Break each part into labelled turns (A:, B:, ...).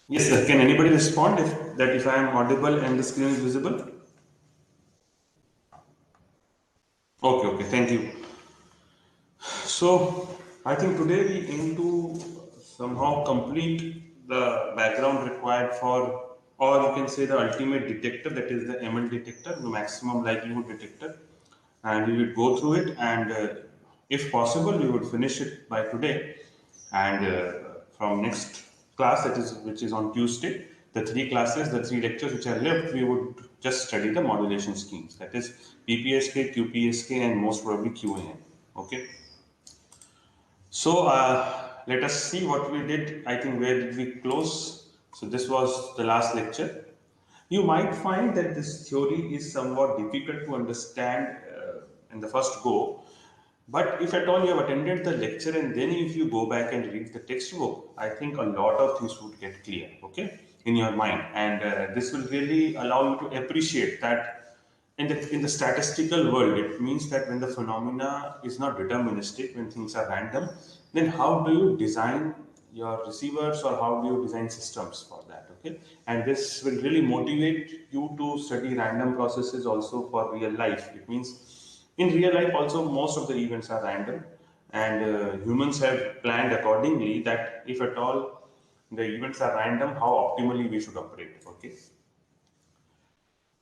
A: Yes, sir. Can anybody respond if I am audible and the screen is visible? Okay, okay. Thank you. So I think today we aim to somehow complete the background required for, or you can say the ultimate detector, that is the ML detector, the maximum likelihood detector, and we would go through it, and if possible, we would finish it by today, and from next class, that is which is on Tuesday, the three classes, the three lectures which are left, we would just study the modulation schemes, that is PPSK, QPSK, and most probably QAM. Okay. So let us see what we did. I think where did we close? So this was the last lecture. You might find that this theory is somewhat difficult to understand in the first go. But if at all you have attended the lecture and then if you go back and read the textbook, I think a lot of things would get clear, okay, in your mind. And this will really allow you to appreciate that in the statistical world, it means that when the phenomena is not deterministic, when things are random, then how do you design your receivers or how do you design systems for that? Okay, and this will really motivate you to study random processes also for real life. It means in real life also most of the events are random, and humans have planned accordingly that if at all the events are random, how optimally we should operate. Okay.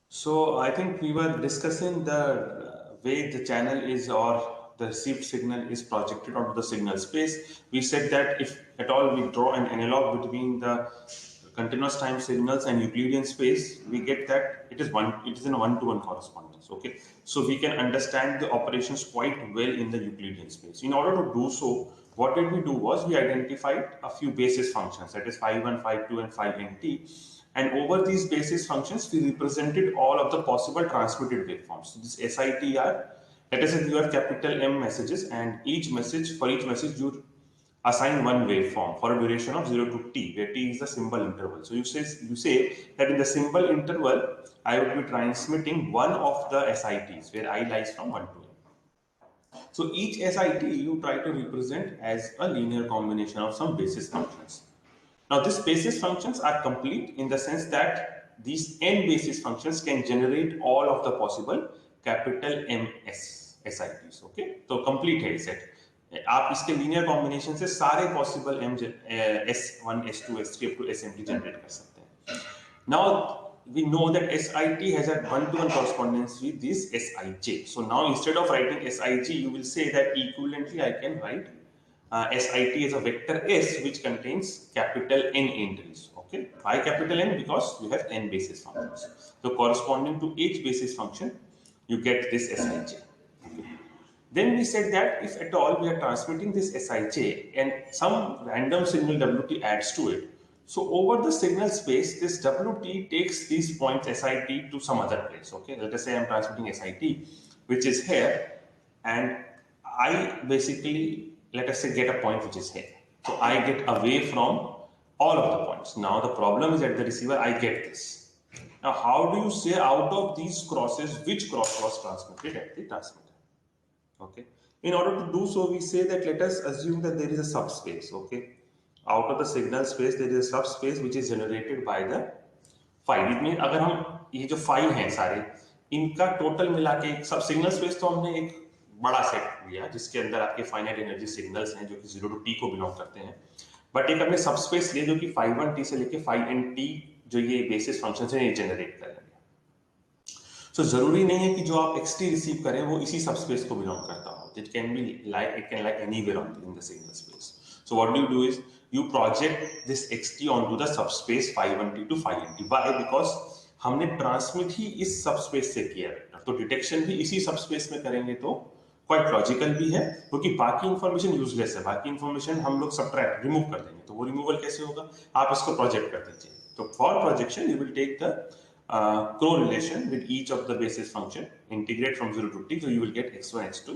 A: So I think we were discussing the way the channel is or the received signal is projected onto the signal space. We said that if at all we draw an analog between the continuous time signals and Euclidean space, we get that it is in a one-to-one correspondence. Okay, so we can understand the operations quite well in the Euclidean space. In order to do so, what did we do was we identified a few basis functions, that is phi 1, phi 2, and phi nt, and over these basis functions, we represented all of the possible transmitted waveforms. So this SITR, let us say you have capital M messages, and for each message, you assign one waveform for a duration of 0 to t, where t is the symbol interval. So you say that in the symbol interval, I would be transmitting one of the SITs, where I lies from 1 to n. So each SIT you try to represent as a linear combination of some basis functions. Now, these basis functions are complete in the sense that these n basis functions can generate all of the possible capital M S SITs. Okay, तो complete है set. आप इसके linear combination से सारे possible S1, S2, S3 up to SMT generate कर सकते हैं. Now we know that SIT has a one-to-one correspondence with this Sij. So now instead of writing Sij, you will say that equivalently I can write SIT as a vector S which contains capital N entries. Okay, why capital N? Because we have n basis functions. So corresponding to each basis function, you get this Sij. Then we said that if at all we are transmitting this Sij and some random signal Wt adds to it, so over the signal space, this Wt takes these points SIT to some other place. Okay, let us say I am transmitting SIT, which is here, and I basically, let us say, get a point which is here. So I get away from all of the points. Now the problem is at the receiver, I get this. Now, how do you say out of these crosses which cross was transmitted at the transmitter? Okay. In order to do so, we say that let us assume that there is a subspace. Okay. Out of the signal space, there is a subspace which is generated by the phi. It means अगर हम ये जो phi हैं सारे इनका total मिला के एक सब सिग्नल स्पेस तो हमने एक बड़ा सेट लिया जिसके अंदर आपके फाइनाइट एनर्जी सिग्नल्स हैं जो कि 0 टू टी को बिलोंग करते हैं, बट एक हमने सबस्पेस लिया जो कि phi 1 t से लेके phi n t जो ये बेसिस फंक्शन है ये जनरेट करेंगे. सो जरूरी नहीं है कि जो आप xt रिसीव करें वो इसी सबस्पेस को बिलोंग करता हो. It can be like it can like anywhere on in the signal space. So what do is you project this xt on to the subspace phi 1t to phi n t. Why? Because हमने transmit ही इस subspace से किया है, तो detection भी इसी subspace में करेंगे तो क्वाइट लॉजिकल भी है, क्योंकि बाकी इंफॉर्मेशन यूजलेस है, बाकी इंफॉर्मेशन हम लोग सब्ट्रैक्ट रिमूव कर देंगे. तो वो रिमूवल कैसे होगा? आप इसको प्रोजेक्ट कर दीजिए. तो for projection you will take the correlation with each of the basis function, integrate from 0 to t, so you will get x1, x2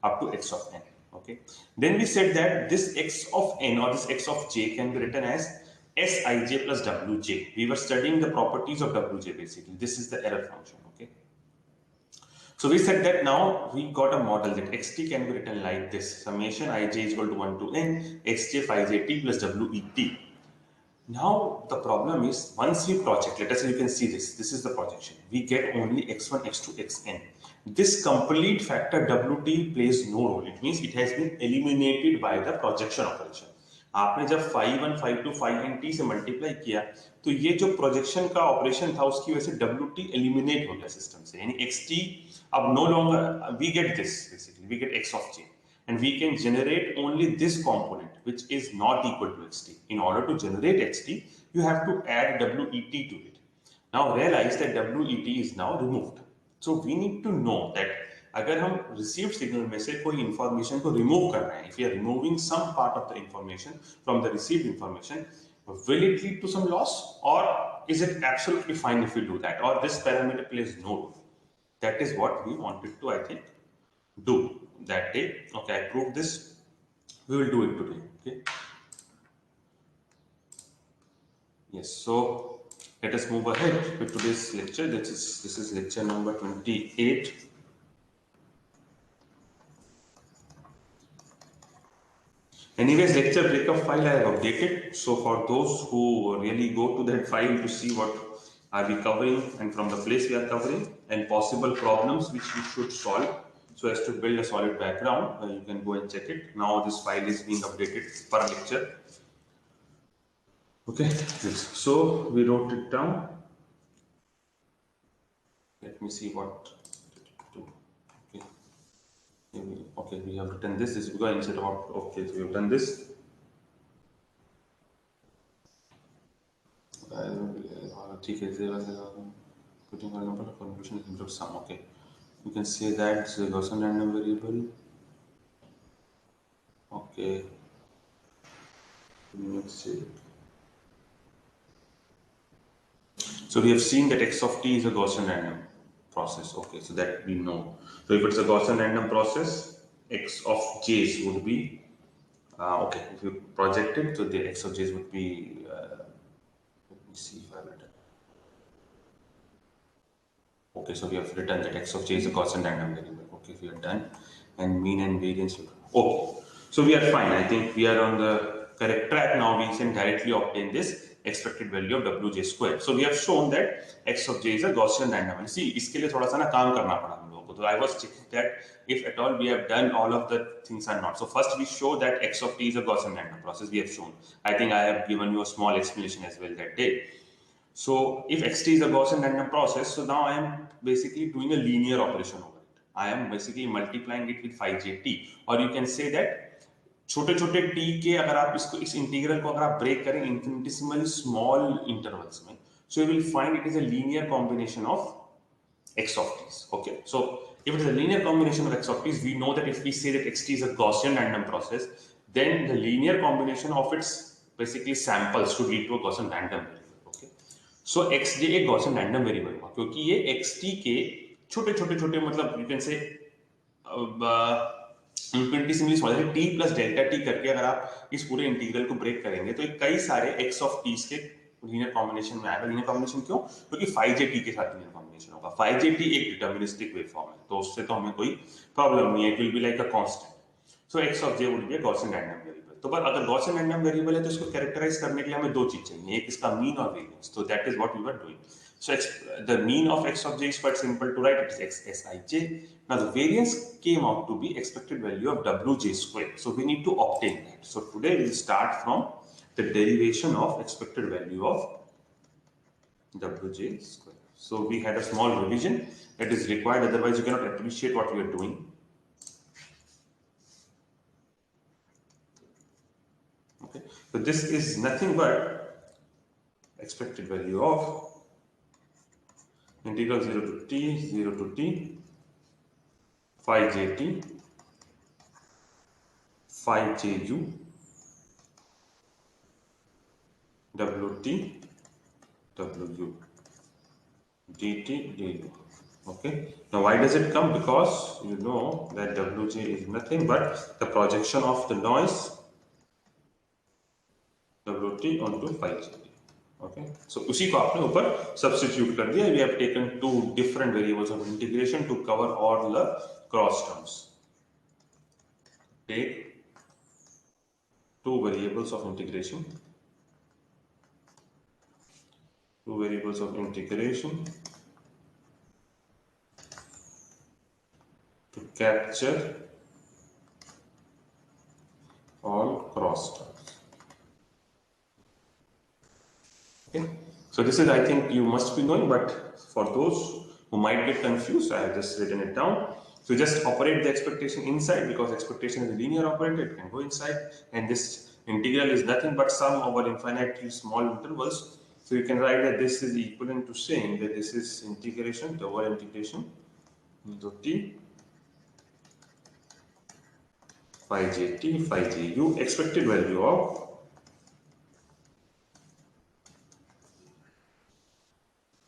A: up to x of n. Okay. Then we said that this x of n or this x of j can be written as Sij plus Wj. We were studying the properties of Wj basically. This is the error function. Okay. So we said that now we got a model that xt can be written like this: summation ij is equal to 1 to n xj phi j t plus wet. Now the problem is, once we project, let us say you can see this is the projection, we get only x1, x2, xn. This complete factor wt plays no role. It means it has been eliminated by the projection operation. आपने जब phi 1, phi 2, phi n t से multiply किया तो ये जो projection का operation था उसकी वजह से wt एलिमिनेट हो गया सिस्टम से, यानी xt अब no longer, we get this basically, we get x of j and we can generate only this component which is not equal to xt. In order to generate xt you have to add wet to it. Now realize that wet is now removed. So we need to know that अगर हम received signal में से कोई information को remove कर रहे हैं, if we are removing some part of the information from the received information, will it lead to some loss or is it absolutely fine if we do that, or this parameter plays no role? That is what we wanted to, I think, do that day. Okay, I proved this. We will do it today. Okay. Yes. So let us move ahead with today's lecture. This is lecture number 28. Anyways, lecture breakup file I have updated. So for those who really go to that file to see what are we covering and from the place we are covering and possible problems which we should solve, so as to build a solid background, you can go and check it. Now this file is being updated per lecture. Okay, yes. So we wrote it down. Let me see what to do. Okay. Okay, we have written this. This is going instead of, okay, so we have done this. Putting a number of convolution into sum. Okay, you can say that it's a Gaussian random variable. Okay, let's see. So we have seen that x of t is a Gaussian random process. Okay, so that we know. So if it's a Gaussian random process, x of j's would be okay. If you project it, so the x of j's would be. Let me see if I have written. Okay, so we have written that x of j is a Gaussian random variable. Okay, we are done, and mean and variance. Okay, so we are fine. I think we are on the correct track now. We can directly obtain this expected value of wj square. So we have shown that x of j is a Gaussian random. See, इसके लिए थोड़ा सा ना काम करना पड़ा हम लोगों को. So I was checking that if at all we have done all of the things or not. So first we show that x of t is a Gaussian random process. We have shown. I think I have given you a small explanation as well that day. So if xt is a Gaussian random process, so now I am basically doing a linear operation over it. I am basically multiplying it with phi j t, or you can say that छोटे छोटे t के अगर आप इसको इस integral को अगर आप ब्रेक करें infinitesimally small intervals में, so you will find it is a linear combination of x of t's. Okay, so if it is a linear combination of x of t's, we know that if we say that xt is a Gaussian random process, then the linear combination of its basically samples should lead to a Gaussian random variable. Okay, so xj एक Gaussian random variable हुआ क्योंकि ये xt के छोटे छोटे छोटे मतलब you can say इन्फिनिटेसिमली small है t प्लस डेल्टा t करके अगर आप इस पूरे इंटीग्रल को ब्रेक करेंगे तो कई सारे x ऑफ t के लीनियर कॉम्बिनेशन में आएगा. लीनियर कॉम्बिनेशन क्यों? क्योंकि phi j t के साथ लीनियर कॉम्बिनेशन होगा. phi j t एक डिटरमिनिस्टिक वेव फॉर्म है तो उससे तो हमें कोई प्रॉब्लम नहीं है. It will be like a constant. So x of j would be a Gaussian random variable. तो पर अगर गॉसियन रैंडम वेरिएबल है तो इसको कैरेक्टराइज करने के लिए हमें दो चीज चाहिए. एक इसका मीन और वेरिएंस. तो that is what we were doing. So the mean of x of j is quite simple to write. It is x sij. Now the variance came out to be expected value of wj square. So we need to obtain that. So today we will start from the derivation of expected value of wj square. So we had a small revision that is required. Otherwise you cannot appreciate what we are doing. Okay. So this is nothing but expected value of integral 0 to t phi jt phi ju wt wu dt du. Okay, now why does it come? Because you know that wj is nothing but the projection of the noise wt onto phi jt. Okay, so उसी को आपने ऊपर substitute कर दिया. We have taken two different variables of integration to cover all the cross terms. Take two variables of integration two variables of integration to capture all crosstalks. Okay, so this is, I think you must be knowing, but for those who might get confused, I have just written it down. So just operate the expectation inside, because expectation is a linear operator, it can go inside, and this integral is nothing but sum over infinitely small intervals. So you can write that this is equivalent to saying that this is integration, the over integration into t phi j t phi j u, expected value of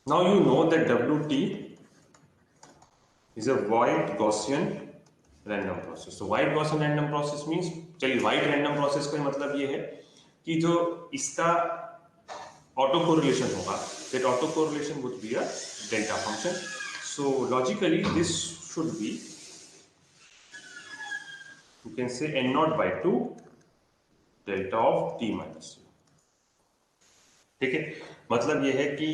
A: now you know that Wt is a wide Gaussian random process. So wide Gaussian random process means, चलिए wide random process का मतलब ये है कि जो इसका auto correlation होगा, that auto correlation would be a delta function. So logically this should be, you can say n naught by 2 delta of t minus u. ठीक है, मतलब ये है कि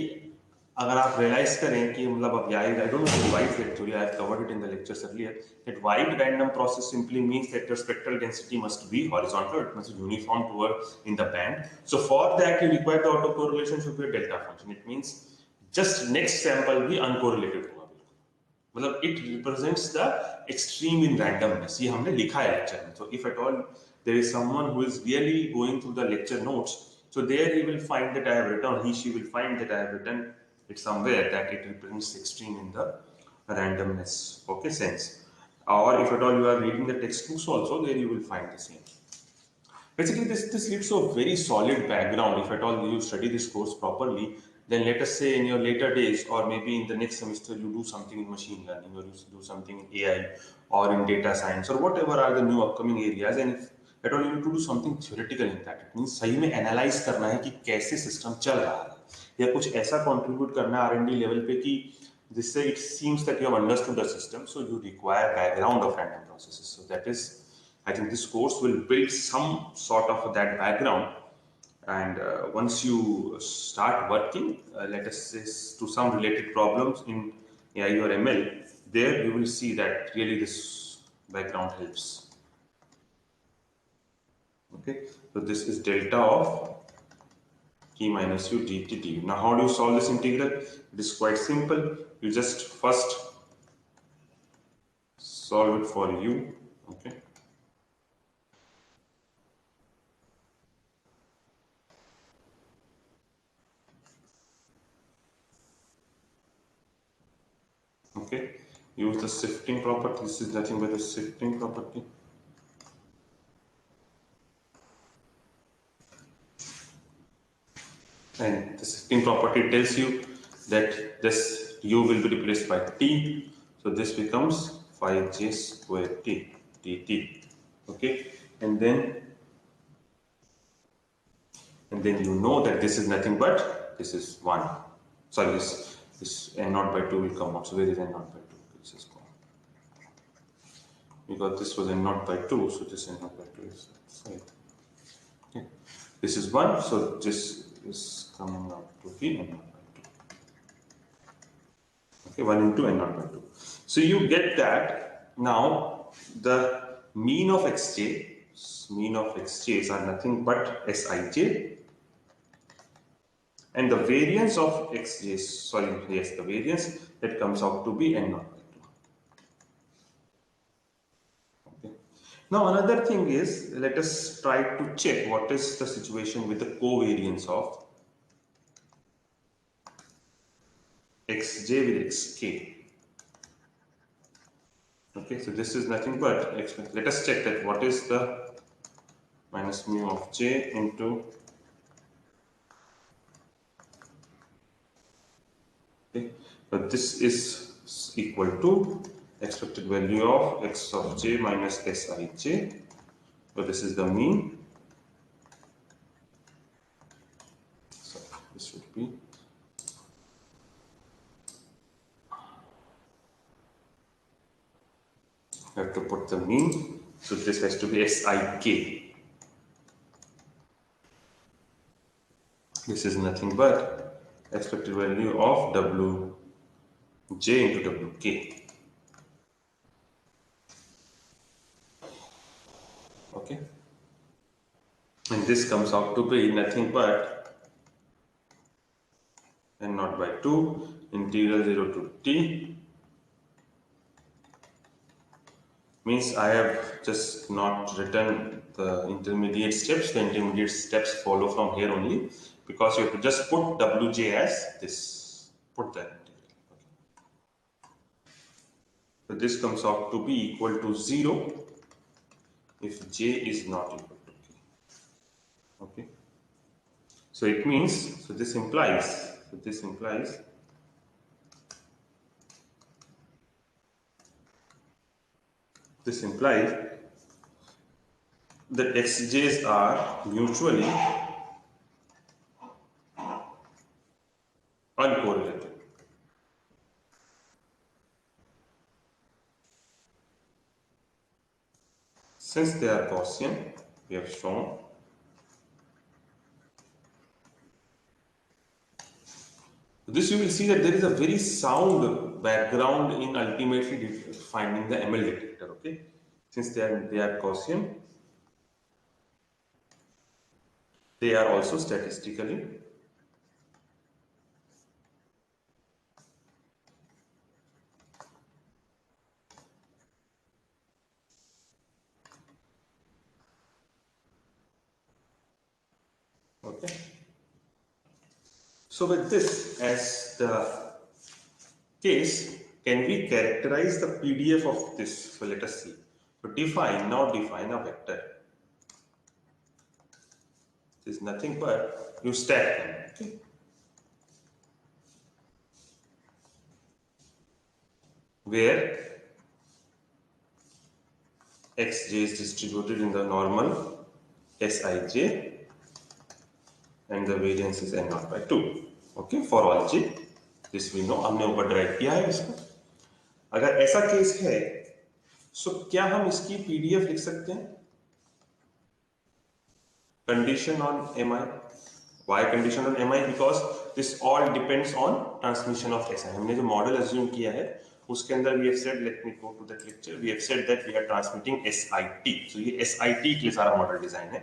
A: अगर आप रियलाइज करें कि मतलब अब I don't know why actually I have covered it in the lectures earlier that wide random process simply means that your spectral density must be horizontal, it must be uniform toward in the band. So for that you require the auto correlation should be a delta function. It means just next sample भी uncorrelated होगा, मतलब it represents the extreme in randomness. ये हमने लिखा है lecture में. तो if at all there is someone who is really going through the lecture notes, so there he will find that I have written, she will find that I have written it somewhere that it represents extreme in the randomness, okay, sense. Or if at all you are reading the textbooks also, there you will find the same. Basically this leads to a very solid background. If at all you study this course properly, then let us say in your later days or maybe in the next semester you do something in machine learning, or you do something in AI or in data science or whatever are the new upcoming areas, and if at all you need to do something theoretical in that, it means सही में analyse करना है कि कैसे system चल रहा है, या कुछ ऐसा कंट्रीब्यूट करना है R&D लेवल पे कि जिससे it seems that you have understood the system. So you require background of random processes. So that is, I think this course will build some sort of that background, and once you start working, let us say to some related problems in AI or ML, there you will see that really this background helps. Okay, so this is delta of t minus u dt du. Now how do you solve this integral? It is quite simple. You just first solve it for u. Okay, okay, use the shifting property. This is nothing but the shifting property. And the shifting property tells you that this u will be replaced by t, so this becomes phi j square t dt. Okay, and then you know that this is nothing but this is 1. Sorry, this n naught by 2 will come out. So where is n naught by 2? This is gone because this was n naught by 2, so this n naught by 2 is outside. Okay, this is 1, so this is coming out to be n naught by 2. Okay, 1 into n naught by 2. So you get that now the mean of xj's are nothing but Sij, and the variance of xj's, the variance that comes out to be n naught by 2. Okay. Now another thing is, let us try to check what is the situation with the covariance of xj with xk. Okay, so this is nothing but let us check that what is the minus mu of j into okay, but this is equal to expected value of x of j minus Sij. So this is the mean. So this should be I have to put the mean, so this has to be Sik. This is nothing but expected value of Wj into Wk. Okay, and this comes out to be nothing but n naught by 2 integral 0 to t, means I have just not written the intermediate steps. The intermediate steps follow from here only, because you have to just put Wj as this. Put that integral. Okay. So this comes out to be equal to 0 if j is not equal to k. Okay. So it means, this implies that xj's are mutually uncorrelated. Since they are Gaussian, we have shown this, you will see that there is a very sound background in ultimately finding the ML detector. Okay, since they are Gaussian, they are also statistically okay. So with this as the case, can we characterize the PDF of this? So let us see. So define a vector. It is nothing but you stack them. Okay. Where xj is distributed in the normal Sij and the variance is n naught by 2. Okay, for all j. This we know, हमने ऊपर drive किया है इसको. अगर ऐसा case है, so क्या हम इसकी PDF लिख सकते हैं? Condition on mi. Why condition on mi? Because this all depends on transmission of si. हमने जो मॉडल assume किया है उसके अंदर we have said, let me go to that lecture, we have said that we are transmitting SIT. So ये SIT के लिए सारा मॉडल डिजाइन है.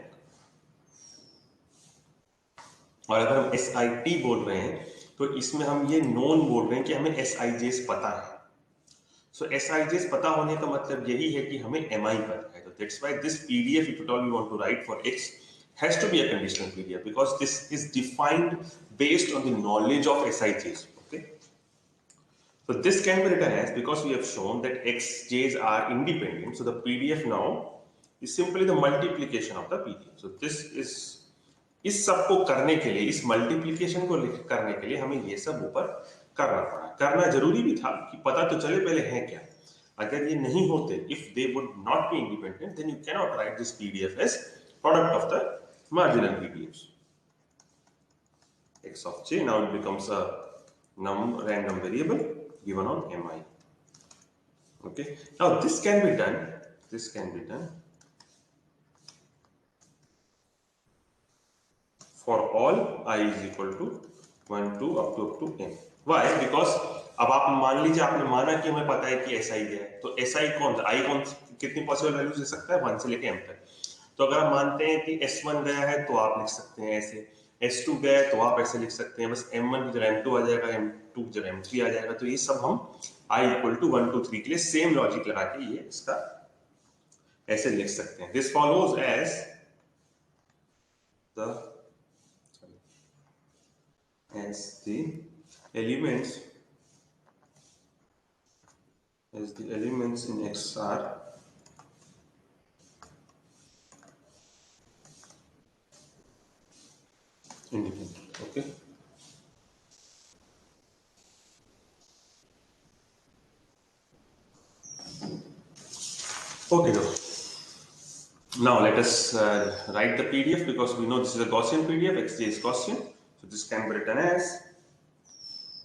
A: और अगर हम SIT बोल रहे हैं तो इसमें हम ये नोन बोल रहे हैं कि हमें SIJs पता है. So SIJs पता होने का मतलब यही है कि हमें MI पता है. So that's why this PDF, if at all we want to write for X, has to be a conditional PDF, because this is defined based on the knowledge of SIJs. Okay. So this can be written as, because we have shown that xj's are independent, so the PDF now is simply the multiplication of the PDF. So this is, इस सब को करने के लिए, इस multiplication को करने के लिए हमें ये सब ऊपर करना पड़ा. करना जरूरी भी था कि पता तो चले पहले है क्या. अगर ये नहीं होते, if they would not be independent, then you cannot write this PDF as product of the marginal PDFs. X of j, now it becomes a random variable given on mi. Okay, now this can be done for all I is equal to 1 to up to n. Why? Because अब आप मान लीजिए, आपने माना कि हमें पता है कि SI गया है, तो SI कौन सा, I कौन, कितनी पॉसिबल वैल्यूज ले सकता है, 1 से लेके m तक. तो अगर आप मानते हैं कि S1 गया है तो आप लिख सकते हैं ऐसे, S2 गया है तो आप ऐसे लिख सकते हैं, बस M1 की जगह M2 आ जाएगा, M2 की जगह M3 आ जाएगा. तो ये सब हम I इक्वल टू 1 2 3 के लिए सेम लॉजिक लगा के ये इसका ऐसे लिख सकते हैं. This follows as the elements in X are independent. Okay. Okay, though. Now let us write the PDF, because we know this is a Gaussian PDF, xj is Gaussian. So this can be written as,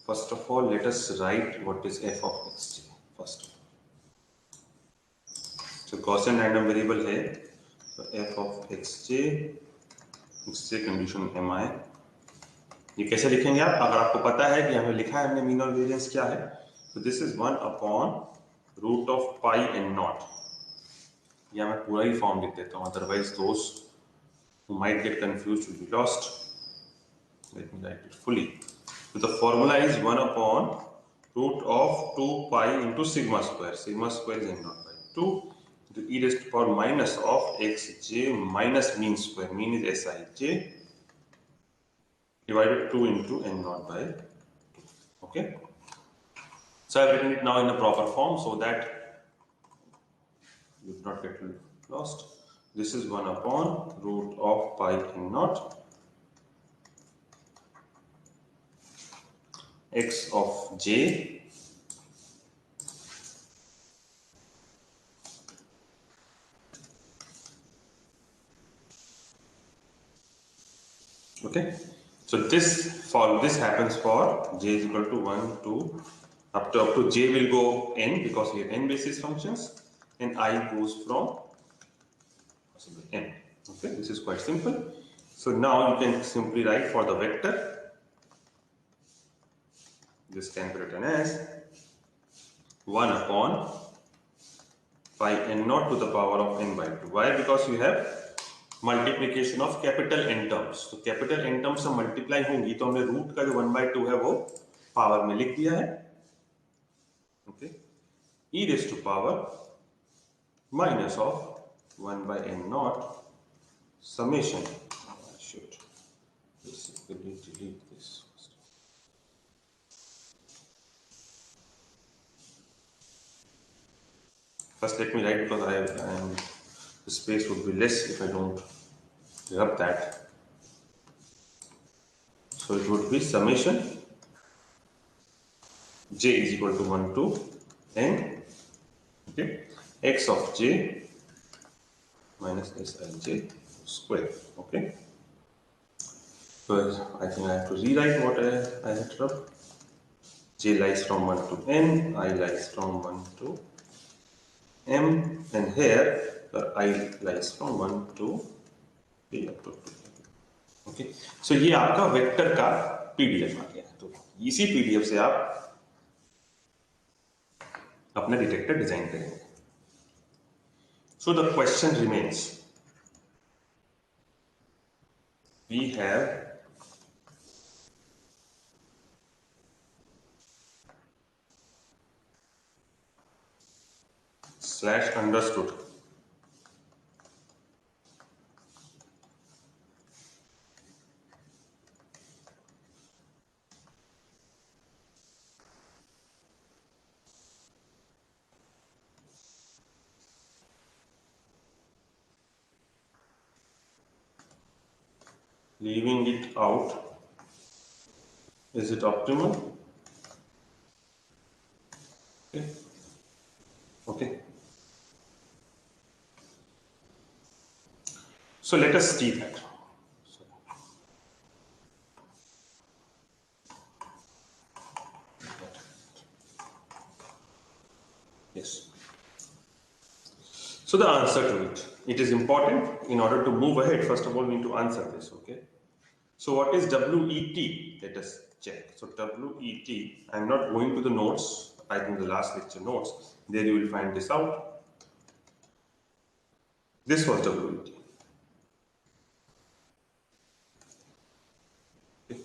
A: first of all, let us write what is f of xj first. So Gaussian random variable है, so f of xj condition mi, ये कैसे लिखेंगे आप? अगर आपको पता है कि हमें लिखा है हमने मीन और वेरिएंस क्या है, तो this is 1 upon root of pi n naught. या मैं पूरा ही फॉर्म लिख देता हूँ, otherwise those who might get confused will be lost. Let me write it fully. So the formula is 1 upon root of 2 pi into sigma square. Sigma square is n naught by 2 to e raised to power minus of xj minus mean square. Mean is sij divided 2 into n naught by 2. Okay. So I have written it now in a proper form so that you do not get lost. This is 1 upon root of pi n naught x of j okay. So this happens for j is equal to 1 2 up to j will go n because we have n basis functions and I goes from n. Okay, this is quite simple. So now you can simply write for the vector, this can be written as 1 upon pi n naught to the power of n by 2. Why? Because you have multiplication of capital N terms, तो capital N terms से multiply होंगी तो हमने root का जो 1/2 है वो power में लिख दिया है. Okay, e raise to power minus of 1/n naught summation. I should basically delete this. First let me write because the space would be less if I don't rub that. So it would be summation j is equal to 1 to n, okay, x of j minus sij square. Okay, so I think I have to rewrite what I had rubbed. J lies from 1 to n, I lies from 1 to m, and here I lies from 1 to p up to 2. Okay, सो ये आपका vector का PDF आ गया. तो इसी PDF से आप अपना detector design करेंगे. So the question remains, we have slash understood leaving it out, is it optimal? Okay, okay, so let us see that. Yes, so the answer to it is important. In order to move ahead, first of all we need to answer this. Okay, so what is WET? Let us check. So WET, I am not going to the notes, I think the last lecture notes, there you will find this out. This was WET. Okay.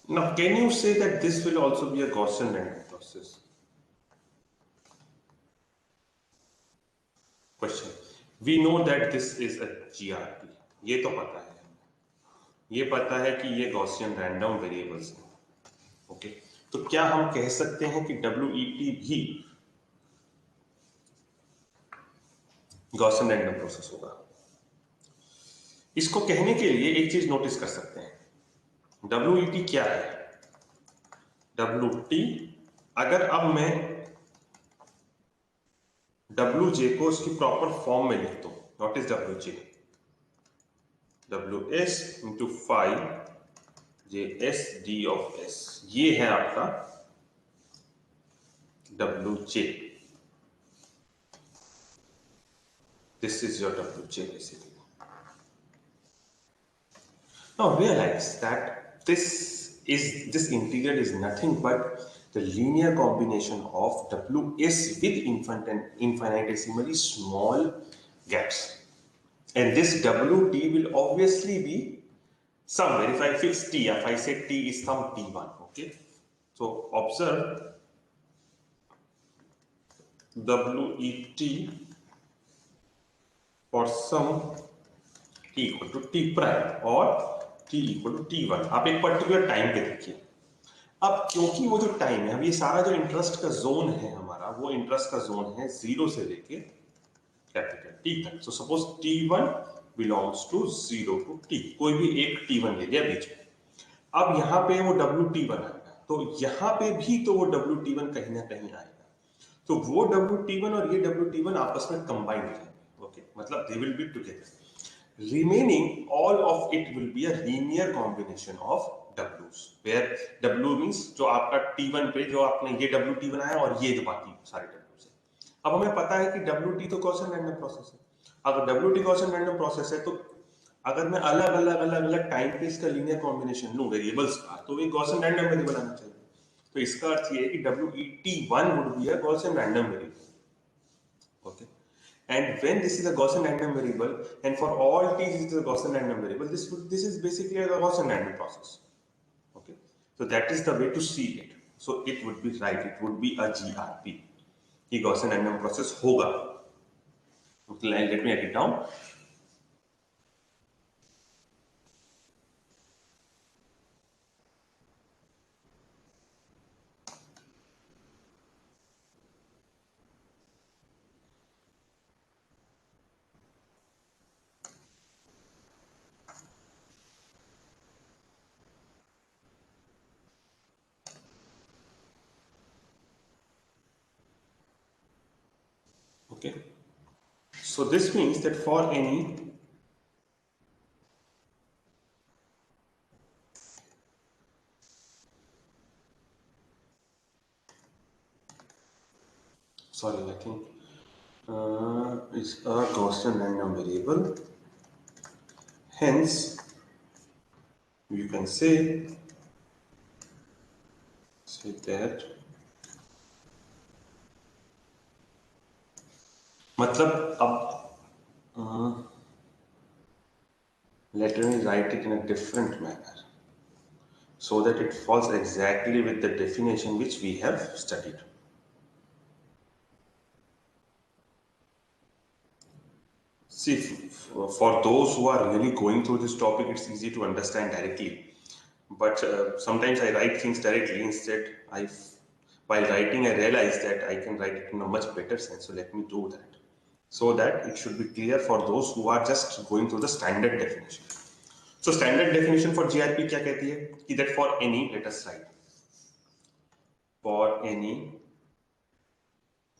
A: Now can you say that this will also be a Gaussian random process? Question. We know that this is a GRP. ये तो पता है, ये पता है कि ये Gaussian random variables हैं. ओके, तो क्या हम कह सकते हैं कि WET भी गॉसियन रैंडम प्रोसेस होगा? इसको कहने के लिए एक चीज नोटिस कर सकते हैं. WET क्या है? WT, अगर अब मैं WJ को इसकी प्रॉपर फॉर्म में लिख दूं, what is WJ? WS into 5 JSD of S, ये है आपका WJ. This is your WJ basically. Now realize that this integral is nothing but the linear combination of Ws with infinitesimally small gaps. And this Wt will obviously be somewhere. If I fix T, if I say T is some T1, okay? So observe Wet for some T equal to T prime or T equal to T1. आप एक particular time पे देखिए. अब क्योंकि वो जो time है, अब ये सारा जो इंटरेस्ट का जोन है हमारा, वो इंटरेस्ट का जोन है 0 से लेके कैपिटल टी तक. So suppose T1 belongs to 0 to T. कोई भी एक T1 ले लिया बीच में. अब यहाँ पे वो WT1 आएगा, तो यहाँ पे भी तो वो WT1 कहीं ना कहीं आएगा. तो वो WT1 और ये WT1 आपस में कंबाइन हो जाएंगे. ओके, मतलब they will be together. Remaining, all of it will be a linear combination of W's, where W means जो आपका T1 पे जो आपने ये WT बनाया और ये जो बाकी सारे W's है. अब हमें पता है कि WT तो गॉसियन रैंडम प्रोसेस है. अगर WT गॉसियन रैंडम प्रोसेस है, तो अगर मैं अलग अलग टाइम पे इसका लीनियर कॉम्बिनेशन लूं वेरिएबल्स का, तो ये गॉसियन रैंडम वेरिएबल आना चाहिए. तो इसका अर्थ ये है कि WET1 would be a Gaussian random variable. Okay. And when this is a Gaussian random variable, and for all t this is a Gaussian random variable, this is basically a Gaussian random process. Okay, so that is the way to see it. So it would be right. It would be a GRP. कि Gaussian random process होगा. Okay, let me write it down. Okay, so this means that for any I think is a Gaussian random variable. Hence, you can say that मतलब अब let me write it in a different manner so that it falls exactly with the definition which we have studied. See, for those who are really going through this topic, it's easy to understand directly. But sometimes I write things directly. Instead, while writing, I realize that I can write it in a much better sense. So let me do that, so that it should be clear for those who are just going through the standard definition. So standard definition for GRP क्या कहती है कि that for any, let us write, for any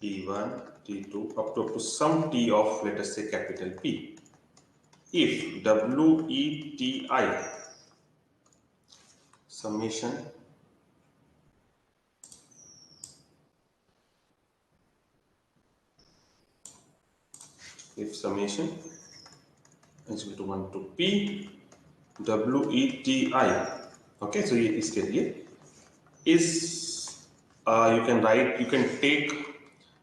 A: T1, T2 up to some T of, let us say, capital P, if WETI summation is equal to 1 to P WETI. Okay, so ये इसके लिए is you can take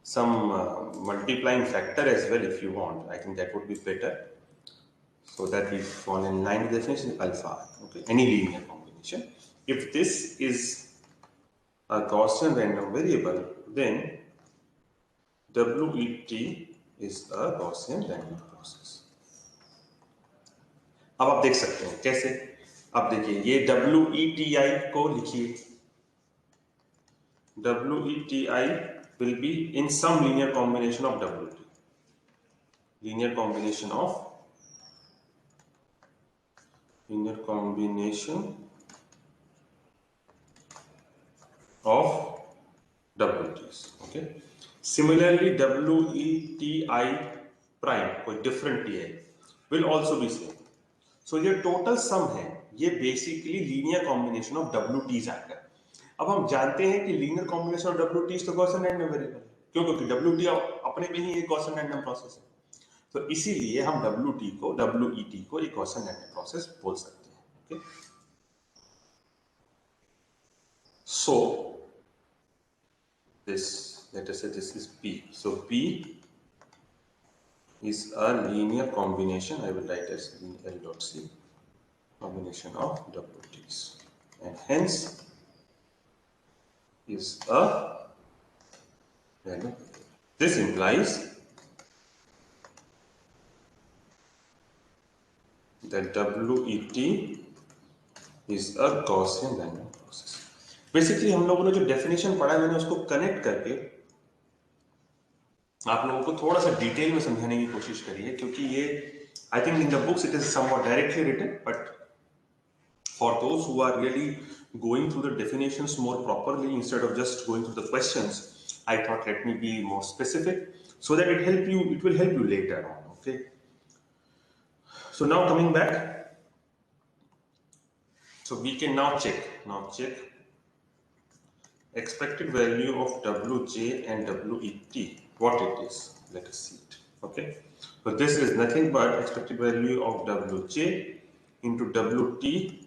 A: some multiplying factor as well if you want. I think that would be better, so that we fall in line with the definition alpha. Okay, any linear combination. If this is a Gaussian random variable, then WET is a Gaussian random process. अब आप देख सकते हैं कैसे. अब देखिए, ये WETI को लिखिए. WETI will be in some linear combination of WT. Linear combination of WTs. Okay. Similarly, WETI prime कोई different TI will also be same. So ये total sum है, ये basically linear combination of WTs आएगा. अब हम जानते हैं कि linear combination of WTs तो Gaussian random variable है. क्यों? क्योंकि WT अपने में ही एक Gaussian random process है. तो इसीलिए हम WET को एक Gaussian random process बोल सकते हैं. Okay. So this, let us say this is P. So P is a linear combination. I will write as L dot C, combination of WTs, and hence is a random. This implies that WET is a Gaussian random process. Basically हम लोगों ने जो definition पढ़ा है मैंने उसको connect करके आप लोगों को थोड़ा सा डिटेल में समझाने की कोशिश करी है, क्योंकि ये I think in the books it is somewhat directly written, but for those who are really going through the definitions more properly instead of just going through the questions, I thought let me be more specific so that it will help you later on. Okay, so now coming back, so we can now check expected value of Wj and Wet, what it is. Let us see it. Okay, so this is nothing but expected value of Wj into Wt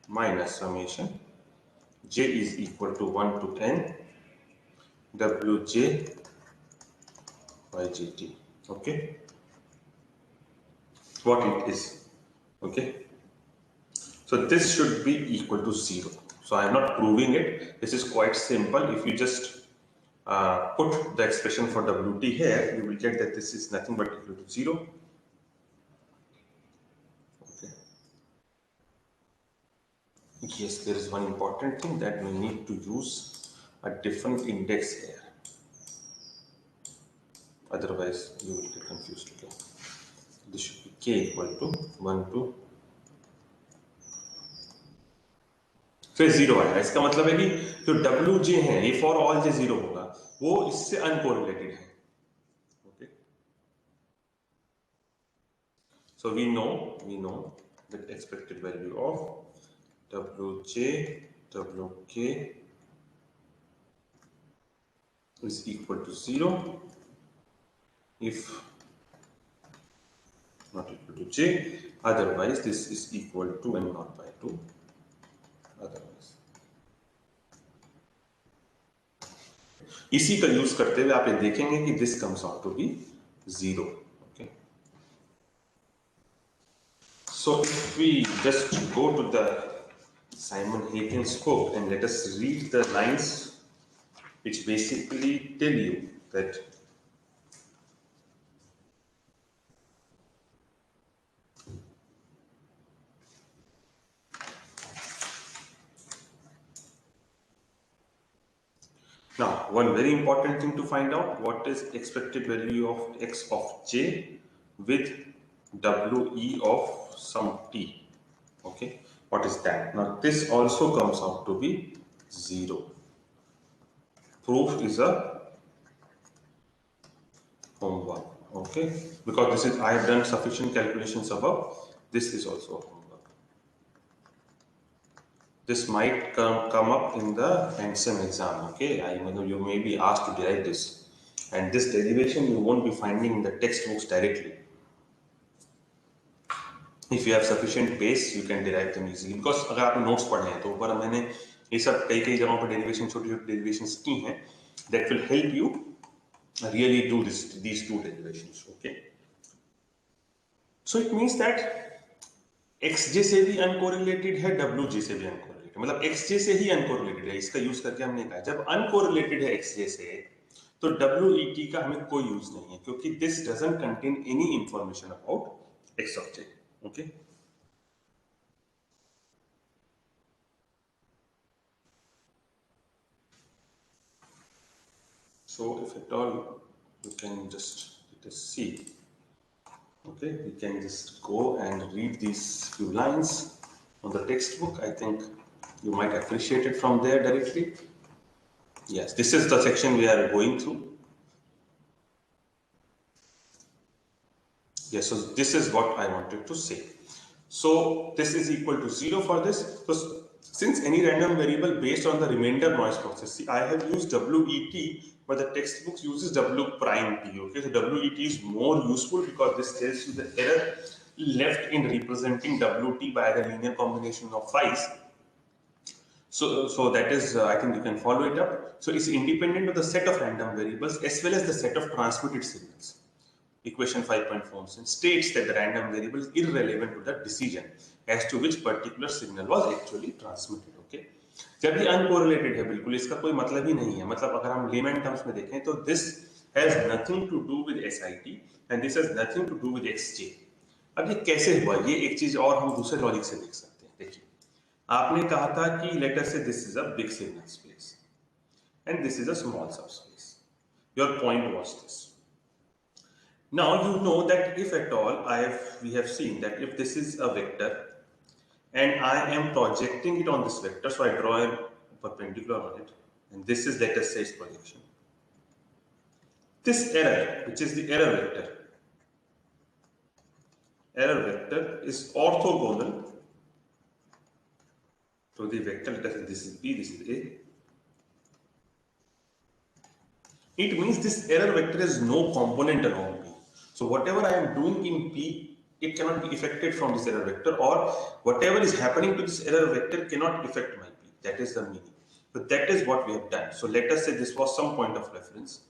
A: minus summation j is equal to 1 to n Wj by Gt. Okay, what it is. Okay, so this should be equal to 0. So I am not proving it. This is quite simple. If you just put the expression for Wt here, you will get that this is nothing but equal to 0. Okay. Yes, there is one important thing that we need to use a different index here. Otherwise, you will get confused. Okay. This should be k equal to 1 to, फिर 0 आएगा. इसका मतलब है कि जो Wj है ये for all j 0 होगा, वो इससे अनकोरिलेटेड है. Okay, so we know that expected value of Wj Wk is equal to 0 if not equal to j, otherwise this is equal to n naught by 2 otherwise. इसी का use करते हुए आप ये देखेंगे कि this comes out to be 0. Okay, so if we just go to the Simon-Hagen scope and let us read the lines which basically tell you that now one very important thing to find out, what is expected value of x of j with we of some t. Okay, what is that? Now this also comes out to be 0. Proof is a homework. Okay, because this is, I have done sufficient calculations above. This is also a homework. This might come up in the NSEM exam. Okay, I know you may be asked to derive this, and this derivation you won't be finding in the textbooks directly. If you have sufficient base, you can derive them easily. Because अगर आपने notes पढ़े हैं तो ऊपर मैंने ये सब कई जगहों पर derivation छोटी-छोटी derivations की हैं, that will help you really do these two derivations. Okay, so it means that xj से भी अनकोरिलेटेड है, wj से भी अनकोरिलेटेड, मतलब xj से ही अनकोरिलेटेड है. इसका यूज करके हमने कहा जब अनकोरिलेटेड है xj से तो wet का हमें कोई यूज नहीं है, क्योंकि this doesn't contain any information about x of j. Okay, so if at all you can just let us see. Okay, we can just go and read these few lines on the textbook. I think you might appreciate it from there directly. Yes, this is the section we are going through. Yes, so this is what I wanted to say. So this is equal to 0 for this. So since any random variable based on the remainder noise process, see, I have used WET, but the textbook uses W prime T. Okay, so WET is more useful because this tells you the error left in representing WT by the linear combination of phi's. So that is, I think you can follow it up. So it's independent of the set of random variables as well as the set of transmitted signals. Equation 5.4 states that the random variable is irrelevant to the decision as to which particular signal was actually transmitted. Okay, जब ये uncorrelated है बिल्कुल इसका कोई मतलब ही नहीं है. मतलब अगर हम layman terms में देखें तो this has nothing to do with SIT and this has nothing to do with XJ. अब ये कैसे हुआ, ये एक चीज और हम दूसरे लॉजिक से देख सकते हैं. देखिए, आपने कहा था कि let us say this is a big signal space and this is a small subspace. Your point was this. Now you know that if at all we have seen that if this is a vector and I am projecting it on this vector, so I draw a perpendicular on it, and this is, let us say, its projection. This error, which is the error vector is orthogonal to the vector. Let us say this is B, this is A. It means this error vector has no component along B. So whatever I am doing in P, it cannot be affected from this error vector, or whatever is happening to this error vector cannot affect my P. That is the meaning. So that is what we have done. So let us say this was some point of reference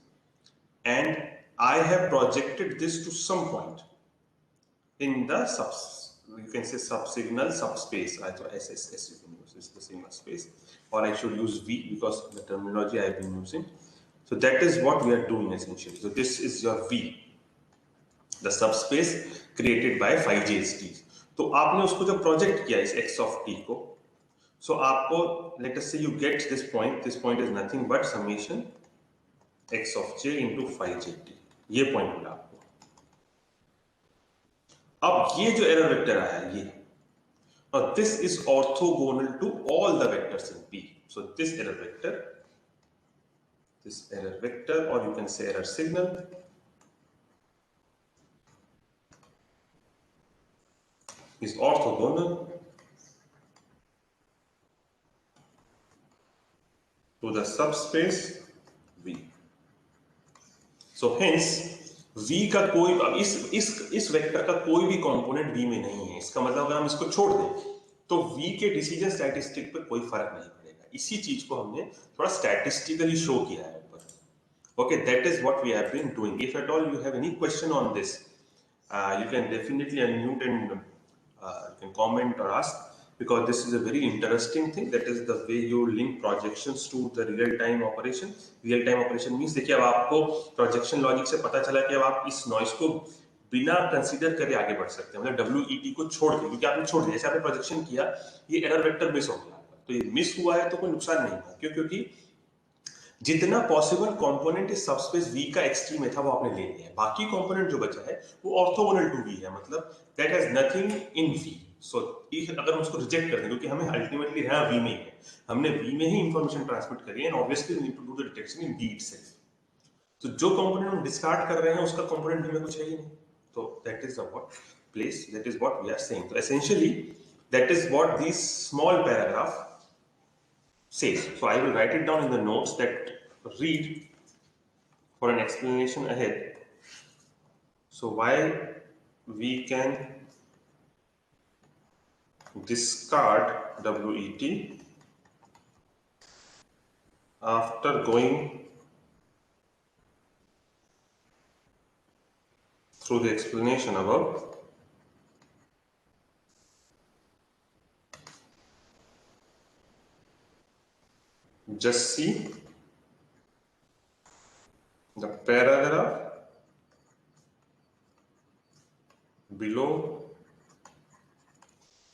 A: and I have projected this to some point in the you can say subsignal subspace. I thought SSS you can use, it's the signal space, or I should use V because the terminology I have been using. So that is what we are doing essentially. So this is your V, the subspace created by phi JSTs. तो आपने उसको जब project किया इस x of t को, so आपको let us say you get this point is nothing but summation x of j into phi jt. ये point मिला आपको. अब ये जो एरर वेक्टर आया ये, और this is orthogonal to all the vectors in P. So this error vector, or you can say error signal, is orthogonal to the subspace V. So hence V का कोई, अब इस वेक्टर का कोई भी कंपोनेंट V में नहीं है. इसका मतलब अगर हम इसको छोड़ दें तो V के डिसीजन स्टैटिस्टिक पर कोई फर्क नहीं पड़ेगा. इसी चीज को हमने थोड़ा स्टैटिस्टिकली शो किया है ऊपर. Okay, that is what we have been doing. If at all you have any question on this, you can definitely unmute and you can comment or ask, because this is a very interesting thing. That is the way you link projections to the real-time operation. Real-time operation means देखिए अब आपको projection logic से पता चला कि अब आप इस noise को बिना कंसीडर करे आगे बढ़ सकते हैं, मतलब WET को छोड़ के, क्योंकि आपने छोड़ दिया. जैसे आपने प्रोजेक्शन किया, ये एरर वेक्टर मिस हो गया, तो ये मिस हुआ है तो कोई नुकसान नहीं हुआ. क्यों? क्योंकि जितना पॉसिबल कंपोनेंट इस सबस्पेस V का एक्सट्रीम में था वो आपने ले लिया है. बाकी कंपोनेंट जो बचा है वो ऑर्थोगोनल टू V है, मतलब that has nothing in V. सो अगर हम उसको रिजेक्ट कर दें, क्योंकि हमें अल्टीमेटली रहना V में ही है, हमने V में ही इंफॉर्मेशन ट्रांसमिट करी है, and obviously we need to do the detection in D itself. तो जो कंपोनेंट हम डिस्कार्ड कर रहे हैं उसका कंपोनेंट V में कुछ है ही नहीं. तो that is the what place, that is what we are saying. तो essentially that is what this small paragraph says. So I will write it down in the notes that read for an explanation ahead. So why we can discard WET after going through the explanation above. Just see the paragraph below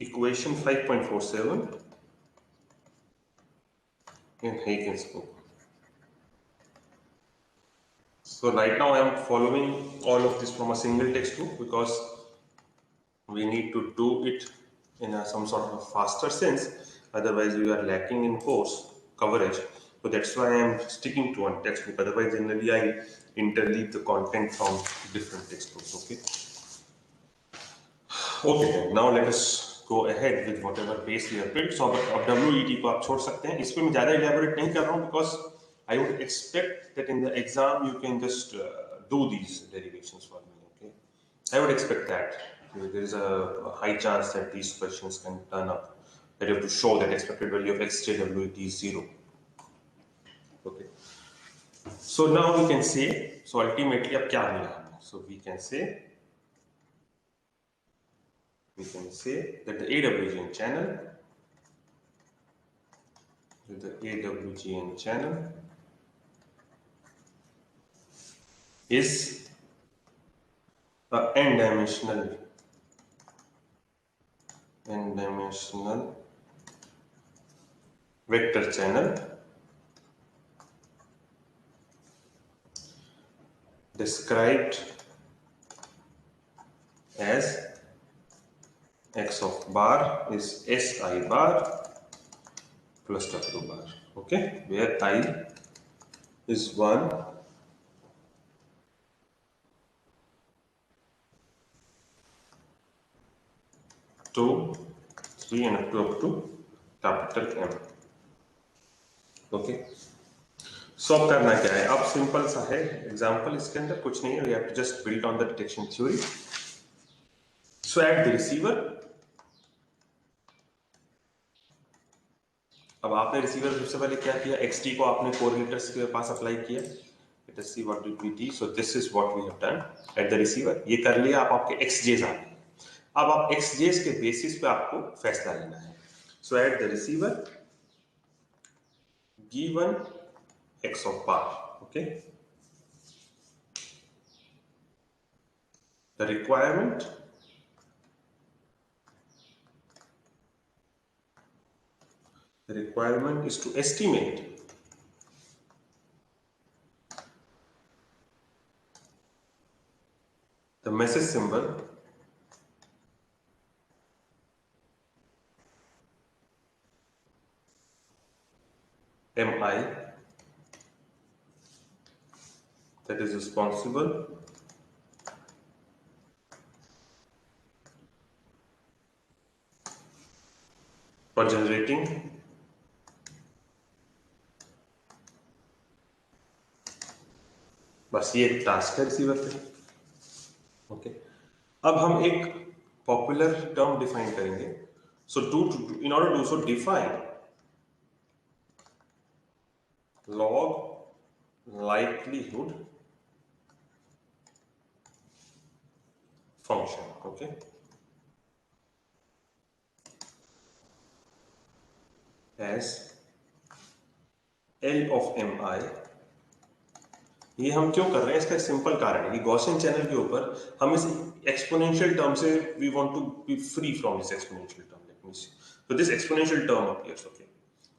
A: equation 5.47 in Huygens book. So right now I am following all of this from a single textbook because we need to do it in some sort of a faster sense, otherwise we are lacking in course coverage. So that's why I am sticking to one textbook. Otherwise, generally I interleave the content from different textbooks. Okay. Okay. Then now let us go ahead with whatever base we have built. So अब WET को आप छोड़ सकते हैं. इस पे मैं ज़्यादा elaborate नहीं कर रहा हूँ because I would expect that in the exam you can just do these derivations for me. Okay. I would expect that. There is a high chance that these questions can turn up. That you have to show that expected value of xjwt is 0. Okay. So now we can say, so ultimately अब क्या मिला हमें? So we can say that the AWGN channel is a n-dimensional vector channel described as x of bar is si bar plus w bar. Okay, where I is 1, 2, 3 and up to capital M. Okay, so अब करना क्या है? अब simple सा है example, इसके अंदर कुछ नहीं है, we have to just build on the detection theory. So at the receiver, अब आपने रिसीवर सबसे पहले क्या किया? xt को आपने कोरिलेटर्स के पास अप्लाई किया. Let us see what did we do. So this is what we have done at the receiver. ये कर लिया, आप आपके xjs आ गए. अब आप xjs के बेसिस पे आपको फैसला लेना है. So at the receiver given x of bar, okay, the requirement is to estimate the message symbol mi that is responsible for generating बस ये एक टास्क है रिसीवर पे. ओके, अब हम एक पॉपुलर टर्म डिफाइन करेंगे. So in order to so define log likelihood function. Okay, as L of mi. ये हम क्यों कर रहे हैं? इसका सिंपल कारण है कि गॉसियन चैनल के ऊपर हम इस एक्सपोनेंशियल टर्म से we want to be free from this exponential term. Let me see. So this exponential term appears. Okay,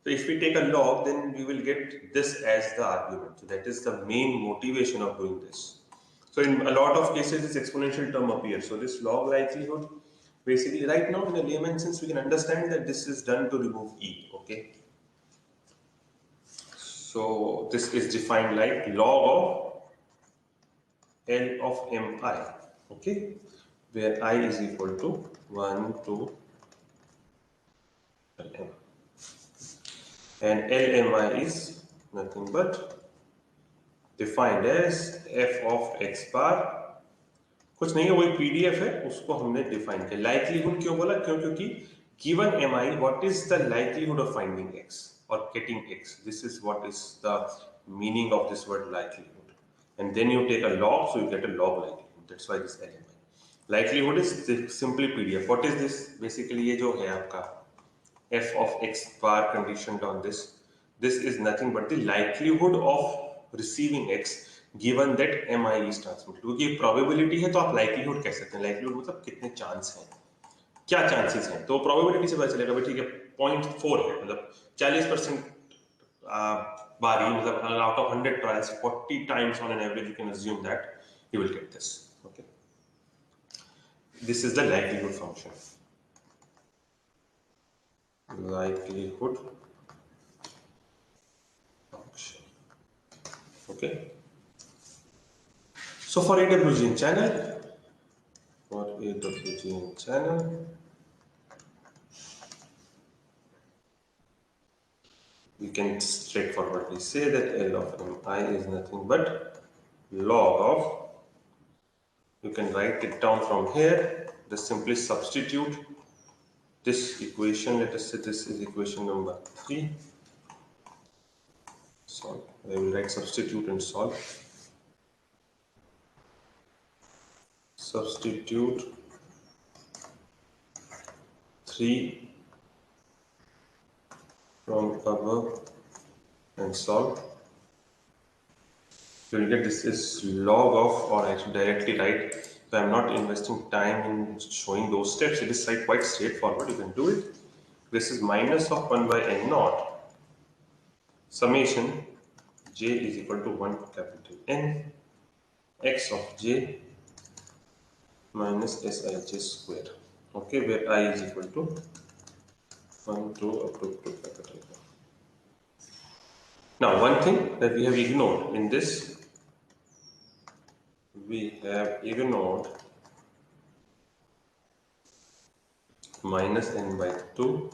A: so if we take a log, then we will get this as the argument. So that is the main motivation of doing this. So in a lot of cases this exponential term appears. So this log likelihood, basically right now in a layman sense we can understand that this is done to remove e. Okay, so this is defined like log of L of mi. Okay, where I is equal to 1 to Lm, and Lmi is nothing but defined as f of x bar. कुछ नहीं है, वही PDF है, उसको हमने define किया. Likelihood क्यों बोला? क्योंकि given mi, what is the likelihood of finding x or getting x? This is what is the meaning of this word likelihood. And then you take a log, so you get a log likelihood. That's why this Lmi. Likelihood is simply PDF. What is this? Basically ये जो है आपका f of x bar conditioned on this. This is nothing but the likelihood of receiving x given that mi is transmitted. क्योंकि probability है तो आप likelihood कह सकते हैं. Likelihood मतलब कितने चांस हैं, क्या चांसेस हैं. तो प्रोबेबिलिटी से पता चलेगा भाई ठीक है 0.4 है, मतलब 40% बारी, मतलब out of 100 trials 40 times on an average you can assume that you will get this. Okay, this is the likelihood function. Likelihood function. Okay, so for AWGN channel, we can straightforwardly say that L of mi is nothing but log of, you can write it down from here, us simply substitute this equation. Let us say this is equation number 3. Solve. I will write substitute and solve. Substitute 3 from above and solve. You will get this is log of, or I should directly write. So I am not investing time in showing those steps. It is quite straightforward. You can do it. This is minus of 1 by n naught summation j is equal to 1 to capital N x of j minus Sij square. Okay, where I is equal to 1 to up to capital N. Now, one thing that we have ignored in this, we have ignored minus n by 2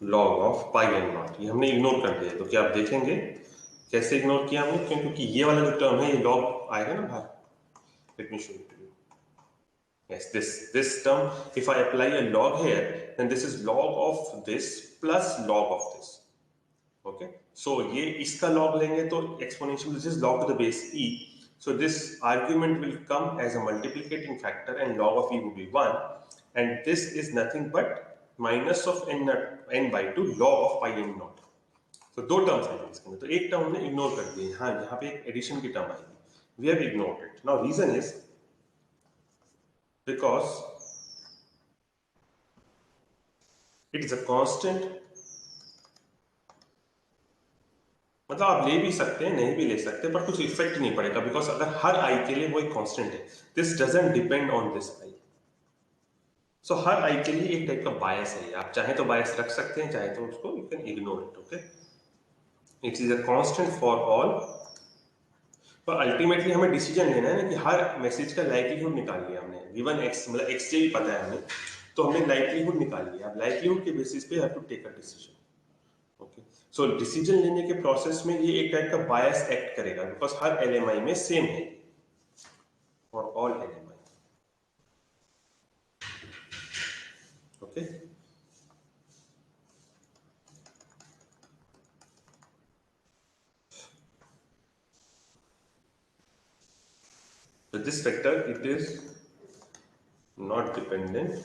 A: log of pi n naught. ये हमने ignore कर दिया है। तो क्या आप देखेंगे कैसे इग्नोर किया हमने, क्योंकि ये वाला जो टर्म है ये लॉग आएगा ना बाहर. Let me show it to you. Yes, this term, if I apply a log here, then this is log of this plus log of this. Okay, so ये इसका log लेंगे तो exponential, this is log to the base e. So this argument will come as a multiplicating factor and log of e will be 1, and this is nothing but minus of n by 2 log of pi n naught. तो दो terms हैं इसके अंदर, तो एक term हमने ignore कर दी. हाँ, यहाँ पे एक एडिशन की टर्म आएगी. We have ignored it. Now reason is because it is a constant. मतलब आप ले भी सकते हैं, नहीं भी ले सकते, पर कुछ इफेक्ट नहीं पड़ेगा, बिकॉज अगर हर आई के लिए वो एक कांस्टेंट है. This doesn't depend on this I. So हर आई के लिए एक टाइप का बायस है. आप चाहे तो बायस रख सकते हैं, चाहे तो उसको you can ignore it. Okay, it is a constant for all. पर अल्टीमेटली हमें डिसीजन लेना है ना कि हर मैसेज का लाइक्लीहुड निकाल लिया हमने. गिवन एक्स मतलब एक्स जे भी पता है हमें, तो हमने लाइक्लीहुड निकाल लिया. अब लाइक्लीहुड के बेसिस पे have to take a decision. Okay, so decision लेने के प्रोसेस में ये एक टाइप का बायस एक्ट करेगा, बिकॉज हर एलएमआई में सेम है for all LMI. Okay, so this vector, it is not dependent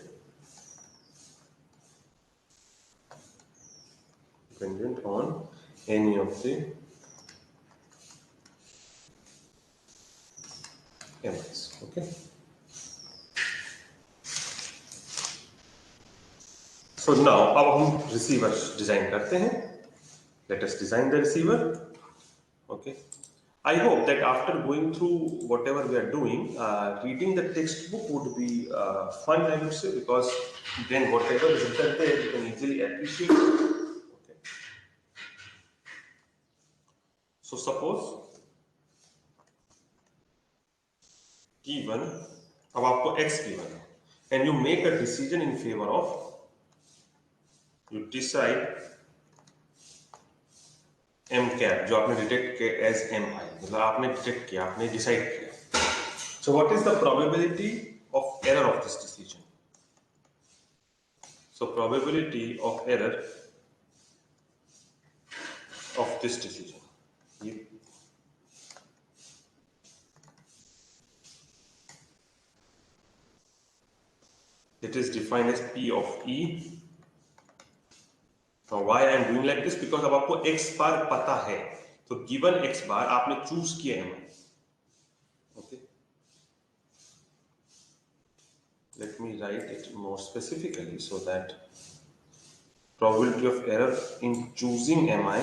A: on any of the MIs. Okay, so now अब हम रिसीवर डिजाइन करते हैं. Let us design the receiver. Okay, I hope that after going through whatever we are doing, reading the textbook would be fun, I would say, because then whatever is written there you can easily appreciate. Okay. So suppose given, अब आपको x given है, and you make a decision in favor of, you decide m cap, जो आपने detect किया as mi, मतलब आपने detect किया, आपने डिसाइड किया. So what is the probability of error of this decision? So probability of error of this decision, it is defined as p of e. Now why I am doing like this? Because अब आपको x बार पता है, तो given x बार आपने choose किया है. Okay, let me write it more specifically so that probability of error in choosing mi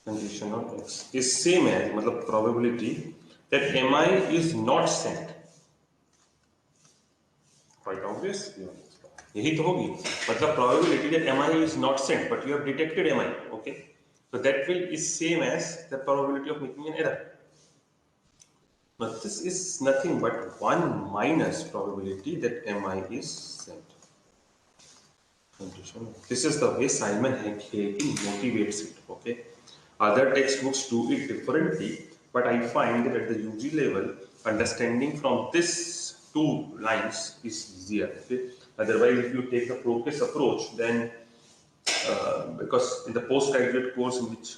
A: condition on x is same as, मतलब probability that mi is not sent. Quite obvious. यही तो होगी, मतलब probability that mi is not sent but you have detected mi. Okay, so that will is same as the probability of making an error. Now this is nothing but 1 minus probability that mi is sent. This is the way Simon Hacking motivates it. Okay, other textbooks do it differently, but I find that at the UG level, understanding from this two lines is easier. Okay? Otherwise, if you take the Process approach, then because in the postgraduate course in which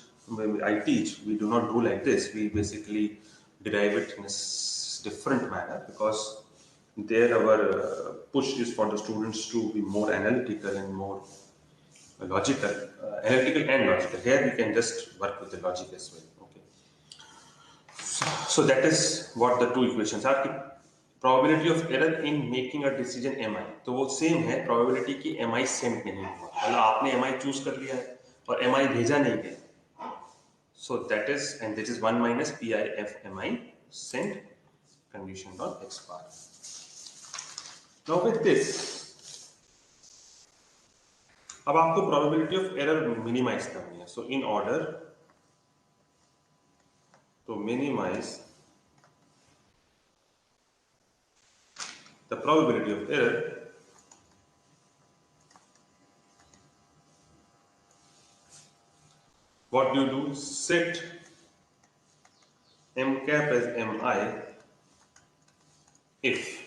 A: I teach, we do not do like this. We basically derive it in a different manner, because there our push is for the students to be more analytical and more logical, analytical and logical. Here we can just work with the logic as well. Okay. So that is what the two equations are. Probability of error in making a decision mi, तो वो same है probability की mi send नहीं हुआ, मतलब आपने mi choose कर लिया है और mi भेजा नहीं गया, so that is, and this is 1 minus pi f mi sent conditioned on x bar. Now with this, अब आपको probability of error minimize करनी है. So in order to minimize the probability of error, what do you do? Set m cap as mi if.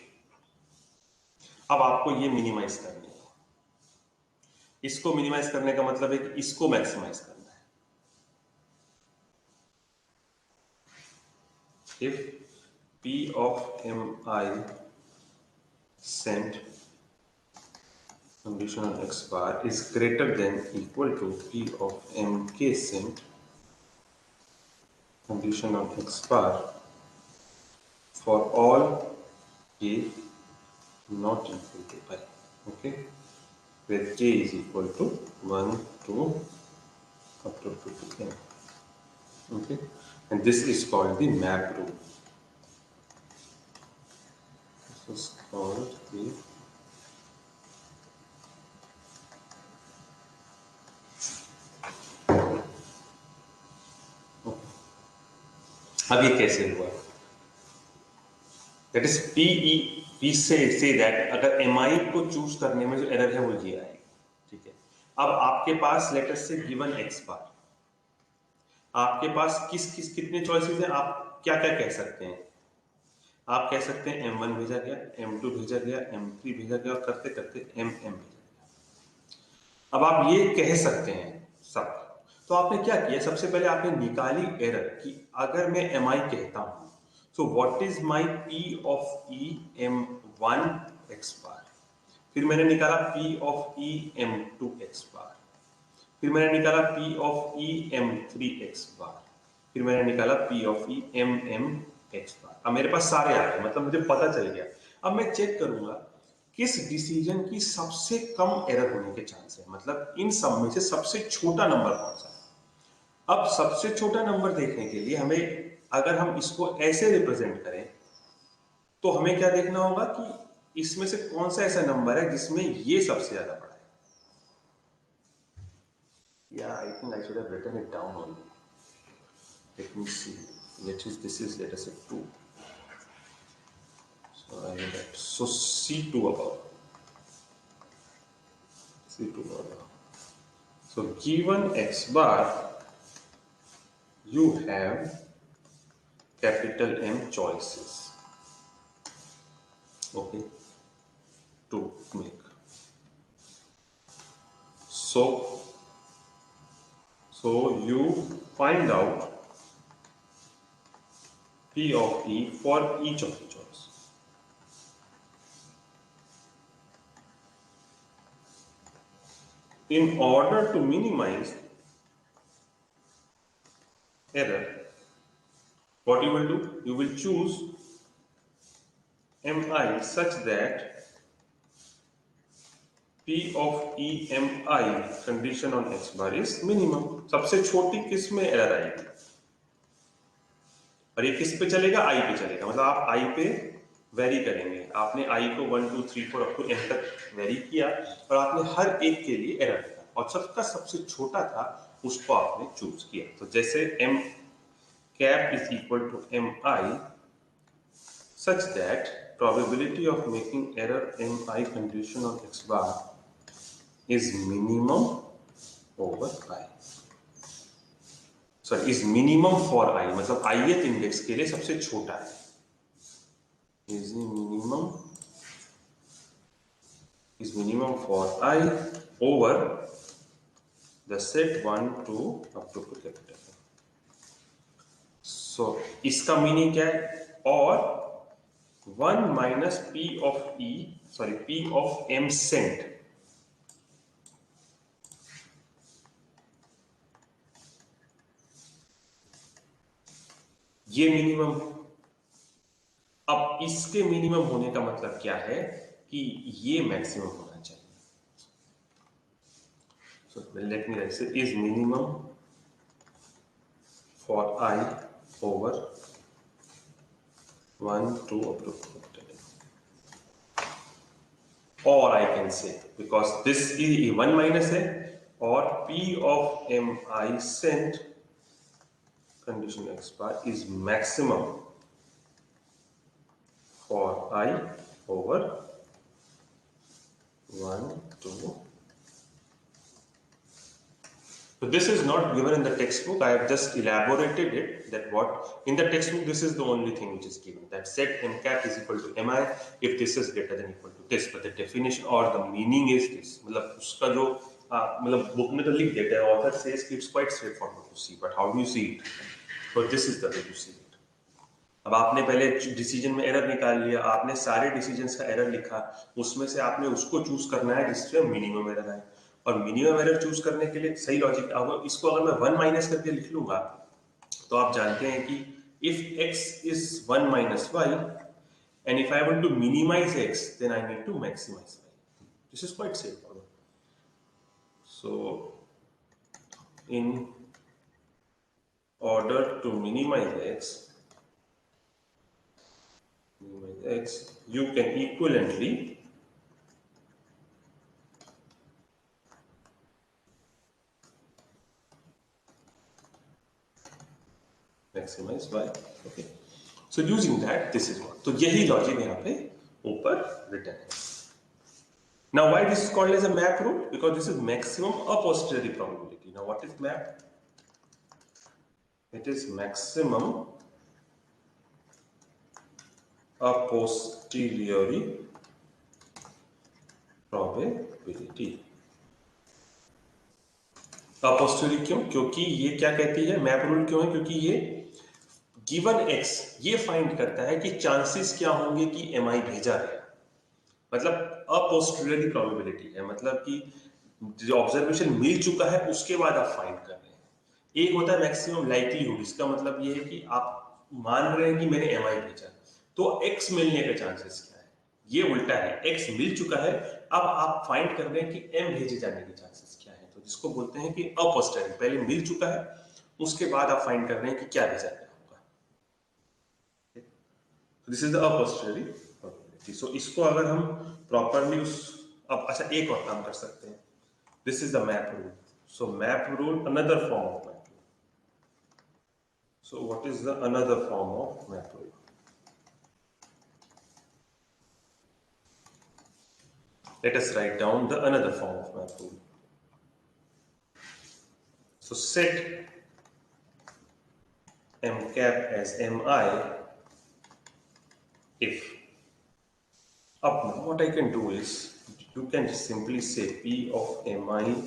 A: अब आपको ये minimise करनी है. इसको मिनिमाइज करने का मतलब है कि इसको मैक्सिमाइज करना है. If p of mi sent condition on x bar is greater than equal to p of mk sent condition on x bar for all k not equal to I. Okay, where k is equal to 1, 2 up to n. Okay, and this is called the map rule. This is called the अब ये कैसे हुआ? That is we say that अगर mi को choose करने में जो error है वो ये आएगी. ठीक है, अब आपके पास लेट अस से गिवन x बार, आपके पास कितने चॉइसेस हैं? आप क्या क्या कह सकते हैं? आप कह सकते हैं m1 भेजा गया, m2 भेजा गया, m3 भेजा गया और करते करते mm भेजा गया. अब आप ये कह सकते हैं सब. तो आपने क्या किया? सबसे पहले आपने निकाली एरर कि अगर मैं mi कहता हूं, so what is my p of e m1 x bar, फिर मैंने निकाला p of e m2 x bar, फिर मैंने निकाला p of e m3 x bar, फिर मैंने निकाला p of e mm x bar. अब मेरे पास सारे आ गए, मतलब मुझे पता चल गया. अब मैं चेक करूंगा किस डिसीजन की सबसे कम एरर होने के चांस है, मतलब इन सब में से सबसे छोटा नंबर कौन सा है. अब सबसे छोटा नंबर देखने के लिए हमें, अगर हम इसको ऐसे रिप्रेजेंट करें, तो हमें क्या देखना होगा कि इसमें से कौन सा ऐसा नंबर है जिसमें ये सबसे ज्यादा बड़ा है. या I think I should have written it down only. Let me see, this is let us say 2. So I will get, so C2 above. C2 above. So given x bar, you have capital M choices, okay, to make. So you find out P of E for each of the choice. In order to minimize error, what you will do? You will choose mi such that P of E mi condition on x bar is minimum. सबसे छोटी किस में error आएगी, और ये किस पे चलेगा? i पे चलेगा. मतलब आप i पे वेरी करेंगे. आपने i को 1 2 3 4 अप टू n तक वेरी किया और आपने हर एक के लिए एरर दिया और सबका सबसे छोटा था उसको आपने चूज किया. तो जैसे m cap is equal to mi such that probability of making error mi condition on x bar is minimum over I. Sorry is minimum for I, मतलब ith इंडेक्स के लिए सबसे छोटा है, is minimum for I over the set 1 2 up to capital. So इसका meaning क्या है, और 1 माइनस P of E, sorry P of M sent, ये मिनिमम। अब इसके मिनिमम होने का मतलब क्या है कि ये मैक्सिमम होना चाहिए। सो लेट मी राइट से is minimum for I over 1 2 up to capital M. Or I can say because this is 1 minus है और P of mi cent condition x bar is maximum for I over 1 2. So this is not given in the textbook. I have just elaborated it that what in the textbook this is the only thing which is given, that set m cap is equal to mi if this is greater than equal to this, but the definition or the meaning is this. मतलब उसका जो मतलब book में तो लिख देता है, author says it's quite straightforward to see, but how do you see it? So this is the way to see it. अब आपने पहले डिसीजन में एरर निकाल लिया, आपने सारे डिसीजंस का एरर लिखा, उसमें से आपने उसको चूज करना है जिससे मिनिमम एरर आए, और मिनिमम एरर चूज करने के लिए सही लॉजिक। अब इसको अगर मैं 1 माइनस करके लिख लूंगा तो आप जानते हैं कि if x is 1 minus y and if I want to minimise x then I need to maximise y। This is quite simple. So in order to minimise x you can equivalently maximize y. Okay, so using that this is what, तो यही logic यहाँ पे ऊपर written है। Now why this is called as a map rule? Because this is maximum a posteriori probability. Now what is map? It is maximum a posteriori probability. a posteriori क्यों? क्योंकि ये क्या कहती है, मैप रूल क्यों है? क्योंकि ये गिवन x ये फाइंड करता है कि चांसेस क्या होंगे कि mi भेजा गया, मतलब a posteriori probability है, मतलब कि जो ऑब्जर्वेशन मिल चुका है उसके बाद आप फाइंड कर रहे हैं। एक होता है मैक्सिमम लाइक्लीहुड, इसका मतलब ये है कि आप मान रहे हैं कि मैंने mi भेजा, तो x मिलने का चांसेस क्या है। ये उल्टा है, x मिल चुका है, अब आप फाइंड कर रहे हैं कि m भेजे जाने के चांसेस क्या है, तो जिसको बोलते हैं कि a posteriori, पहले मिल चुका है उसके बाद आप फाइंड कर रहे हैं कि क्या भेजा गया होगा। This is the a posteriori probability। सो इसको अगर हम प्रॉपरली उस, अब अच्छा एक और काम कर सकते हैं, this is the map rule. So map rule another form of map rule. So what is the another form of map rule? Let us write down the another form of map rule. So set m cap as mi if, up now what I can do is you can simply say p of mi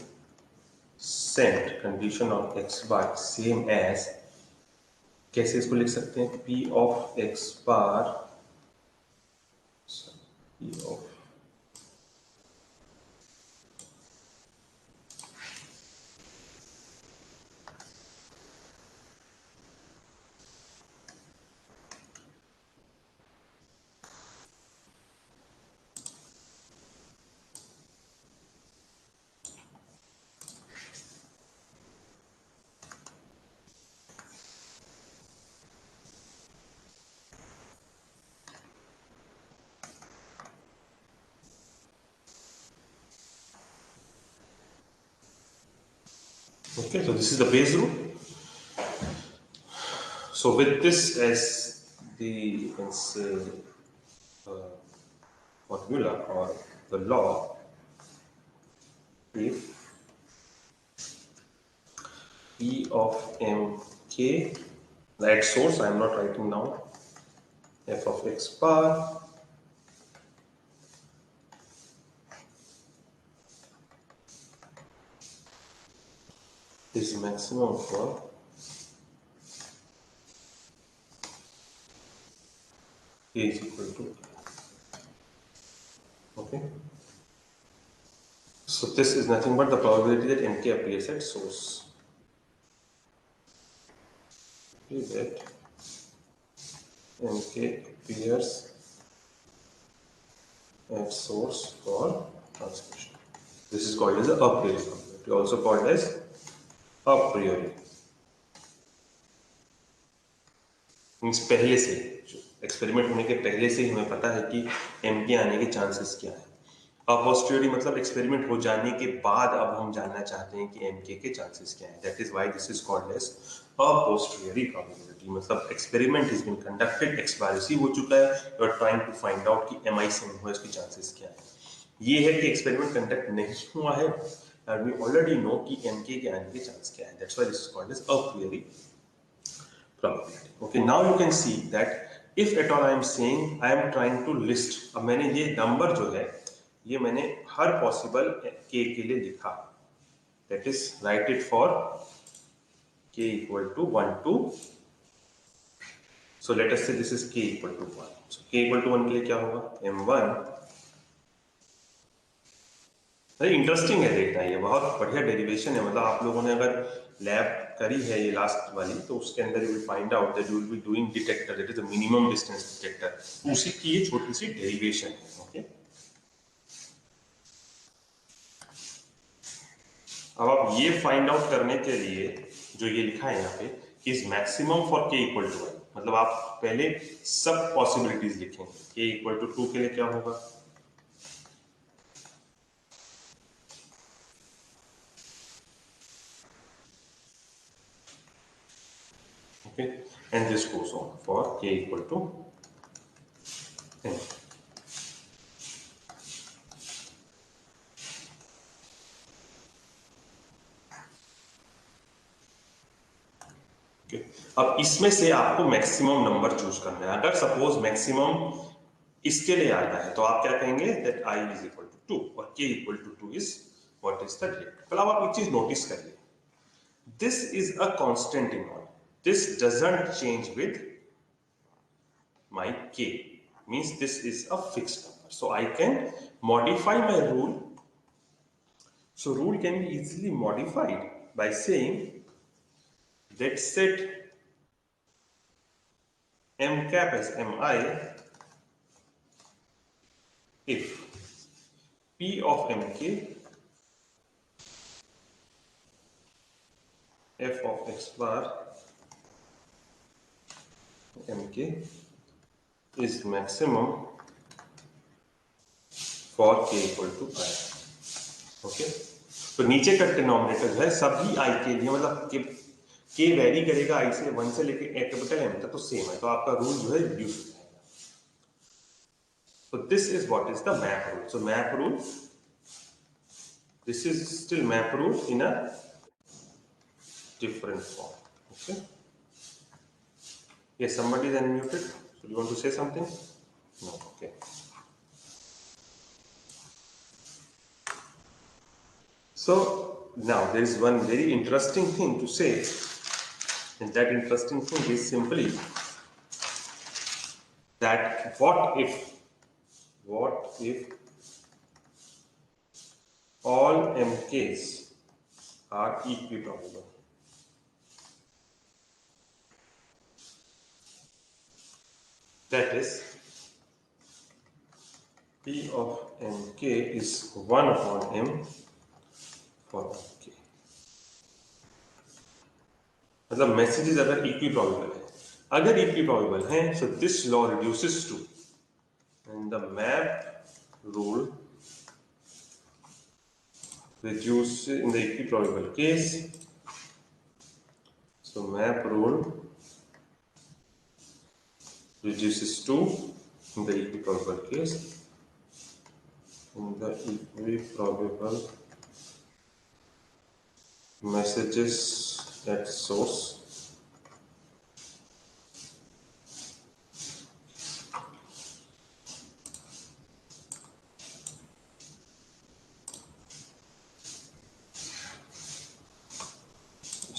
A: cent condition of x bar same as, कैसे इसको लिख सकते हैं, p of x bar, p of okay, so this is the base rule. So with this as the, you can say, formula or the law, if p of m k at source. I am not writing now. F of x bar is maximum for k is equal to, okay. So this is nothing but the probability that mk appears at source. That mk appears at source for transmission. This is called as a priori probability, also called as a priori. Means पहले से, experiment होने के पहले से ही हमें पता है कि एम के आने के चांसेस क्या है. अपोस्टेरियरी मतलब एक्सपेरिमेंट हो जाने के बाद अब हम जानना चाहते हैं कि एम के चांसेस क्या है. That is why this is called as a posteriori probability. मतलब experiment is been conducted, x बार रिसीव हो चुका है, you are trying to find out कि एम आई सेम हुआ, इसके चांसेस क्या है. ये है कि एक्सपेरिमेंट कंडक्ट नहीं हुआ है and we already know कि mk के आने के चांस क्या है. That's why this is called as a priori probability. Okay, now you can see that if at all I am saying I am trying to list, अब मैंने ये number जो है ये मैंने हर पॉसिबल k के लिए लिखा. That is write it for k equal to 1 to, so let us say this is k equal to 1. So k equal to 1 के लिए क्या होगा, m1. अरे इंटरेस्टिंग है देखना, ये बहुत बढ़िया डेरिवेशन है. मतलब आप लोगों ने अगर लैब करी है ये लास्ट वाली, तो उसके अंदर you will find out that you will be doing detector, that is the minimum distance detector. उसी की ये छोटी सी डेरिवेशन है. ओके, अब आप ये फाइंड आउट करने के लिए जो ये लिखा है यहाँ पे, is maximum for k equal to 1, मतलब आप पहले सब पॉसिबिलिटीज लिखेंगे. k इक्वल टू 2 के लिए क्या होगा, okay, and this goes on for k equal to n. Okay. अब इसमें से आपको मैक्सिमम नंबर चूज करना है. अगर सपोज मैक्सिमम इसके लिए आता है तो आप क्या कहेंगे, that i is equal to 2 और k equal to 2 is what is the detector. मतलब आप एक चीज नोटिस करिए, this is a constant in all, this doesn't change with my k, means this is a fixed number, so I can modify my rule. So rule can be easily modified by saying let's set m cap as mi if p of mk f of x bar mk is maximum for k equal to I. Okay, तो नीचे का denominator जो है सभी i के लिए, मतलब k very करेगा i से 1 से लेके कैपिटल m तक, तो सेम है, तो आपका रूल जो है रिड्यूस हो जाएगा. So this is what is the map rule. So map rule, this is still map rule in a different form. Okay. Yes, somebody is unmuted. So you want to say something? No. Okay. So now there is one very interesting thing to say, and that interesting thing is simply that what if all mk's are equiprobable? That is, p of mk is 1 upon m for k. मतलब messages अगर इक्विप्रॉबेबल है, अगर इक्विप्रॉबेबल है, so this law reduces to, and the map rule reduces in the equiprobable case. So map rule reduces to in the equiprobable case. In the equiprobable messages at source,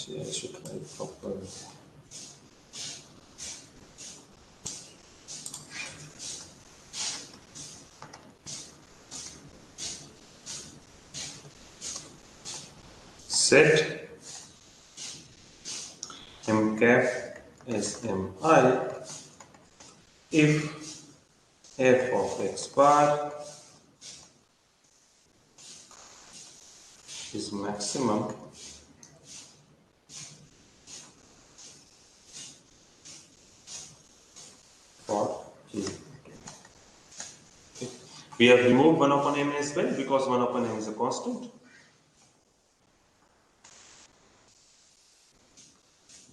A: Actually, I should write proper. Set m cap as mi if f of x bar is maximum for q. Okay. We have removed 1 upon m as well because 1 upon m is a constant.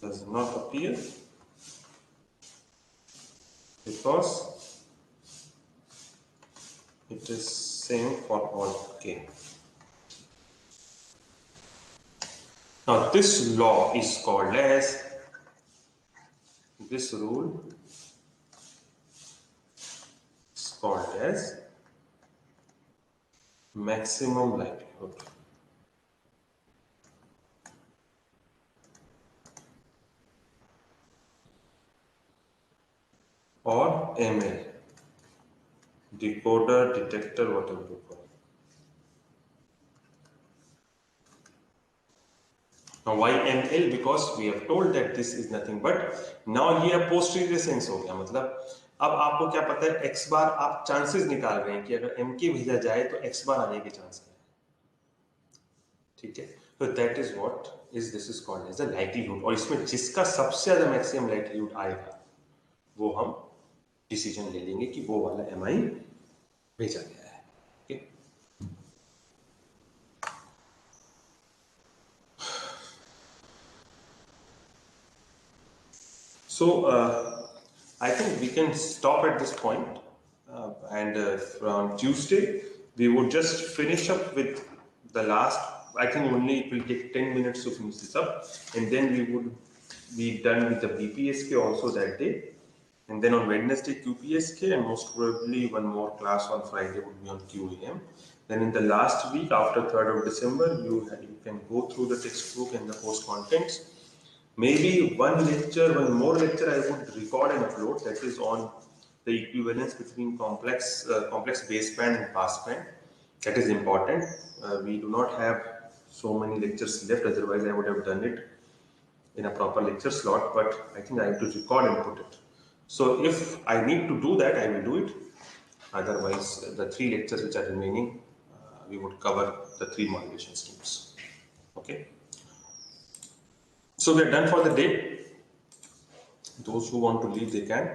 A: Does not appear because it is same for all k. Now this law is called as, this rule is called as maximum likelihood. Or ML, decoder, detector, whatever you call it. Now why ML? Because we have told that this is nothing but, now here posterior sense हो गया, मतलब अब आपको क्या पता है, x बार आप chances निकाल रहे हैं कि अगर m के भेजा जाए तो x बार आने के चांस है, ठीक है. तो that is what is, this is called as the likelihood. और इसमें जिसका सबसे ज्यादा मैक्सिमम लाइक्लीहुड आएगा वो हम डिसीजन ले लेंगे कि वो वाला mi भेजा गया है. okay? So I think we can stop at this point, and from Tuesday we would just finish up with the last. I think only it will take 10 minutes to finish this up, and then we would be done with the BPSK also that day. And then on Wednesday QPSK, and most probably one more class on Friday would be on QEM. Then in the last week after 3rd of December, you can go through the textbook and the course contents. Maybe one more lecture I would record and upload, that is on the equivalence between complex baseband and passband. That is important. We do not have so many lectures left, otherwise I would have done it in a proper lecture slot, but I think I have to record and put it. So if I need to do that, I will do it. Otherwise, the 3 lectures which are remaining, we would cover the 3 modulation schemes. Okay. So we are done for the day. Those who want to leave, they can.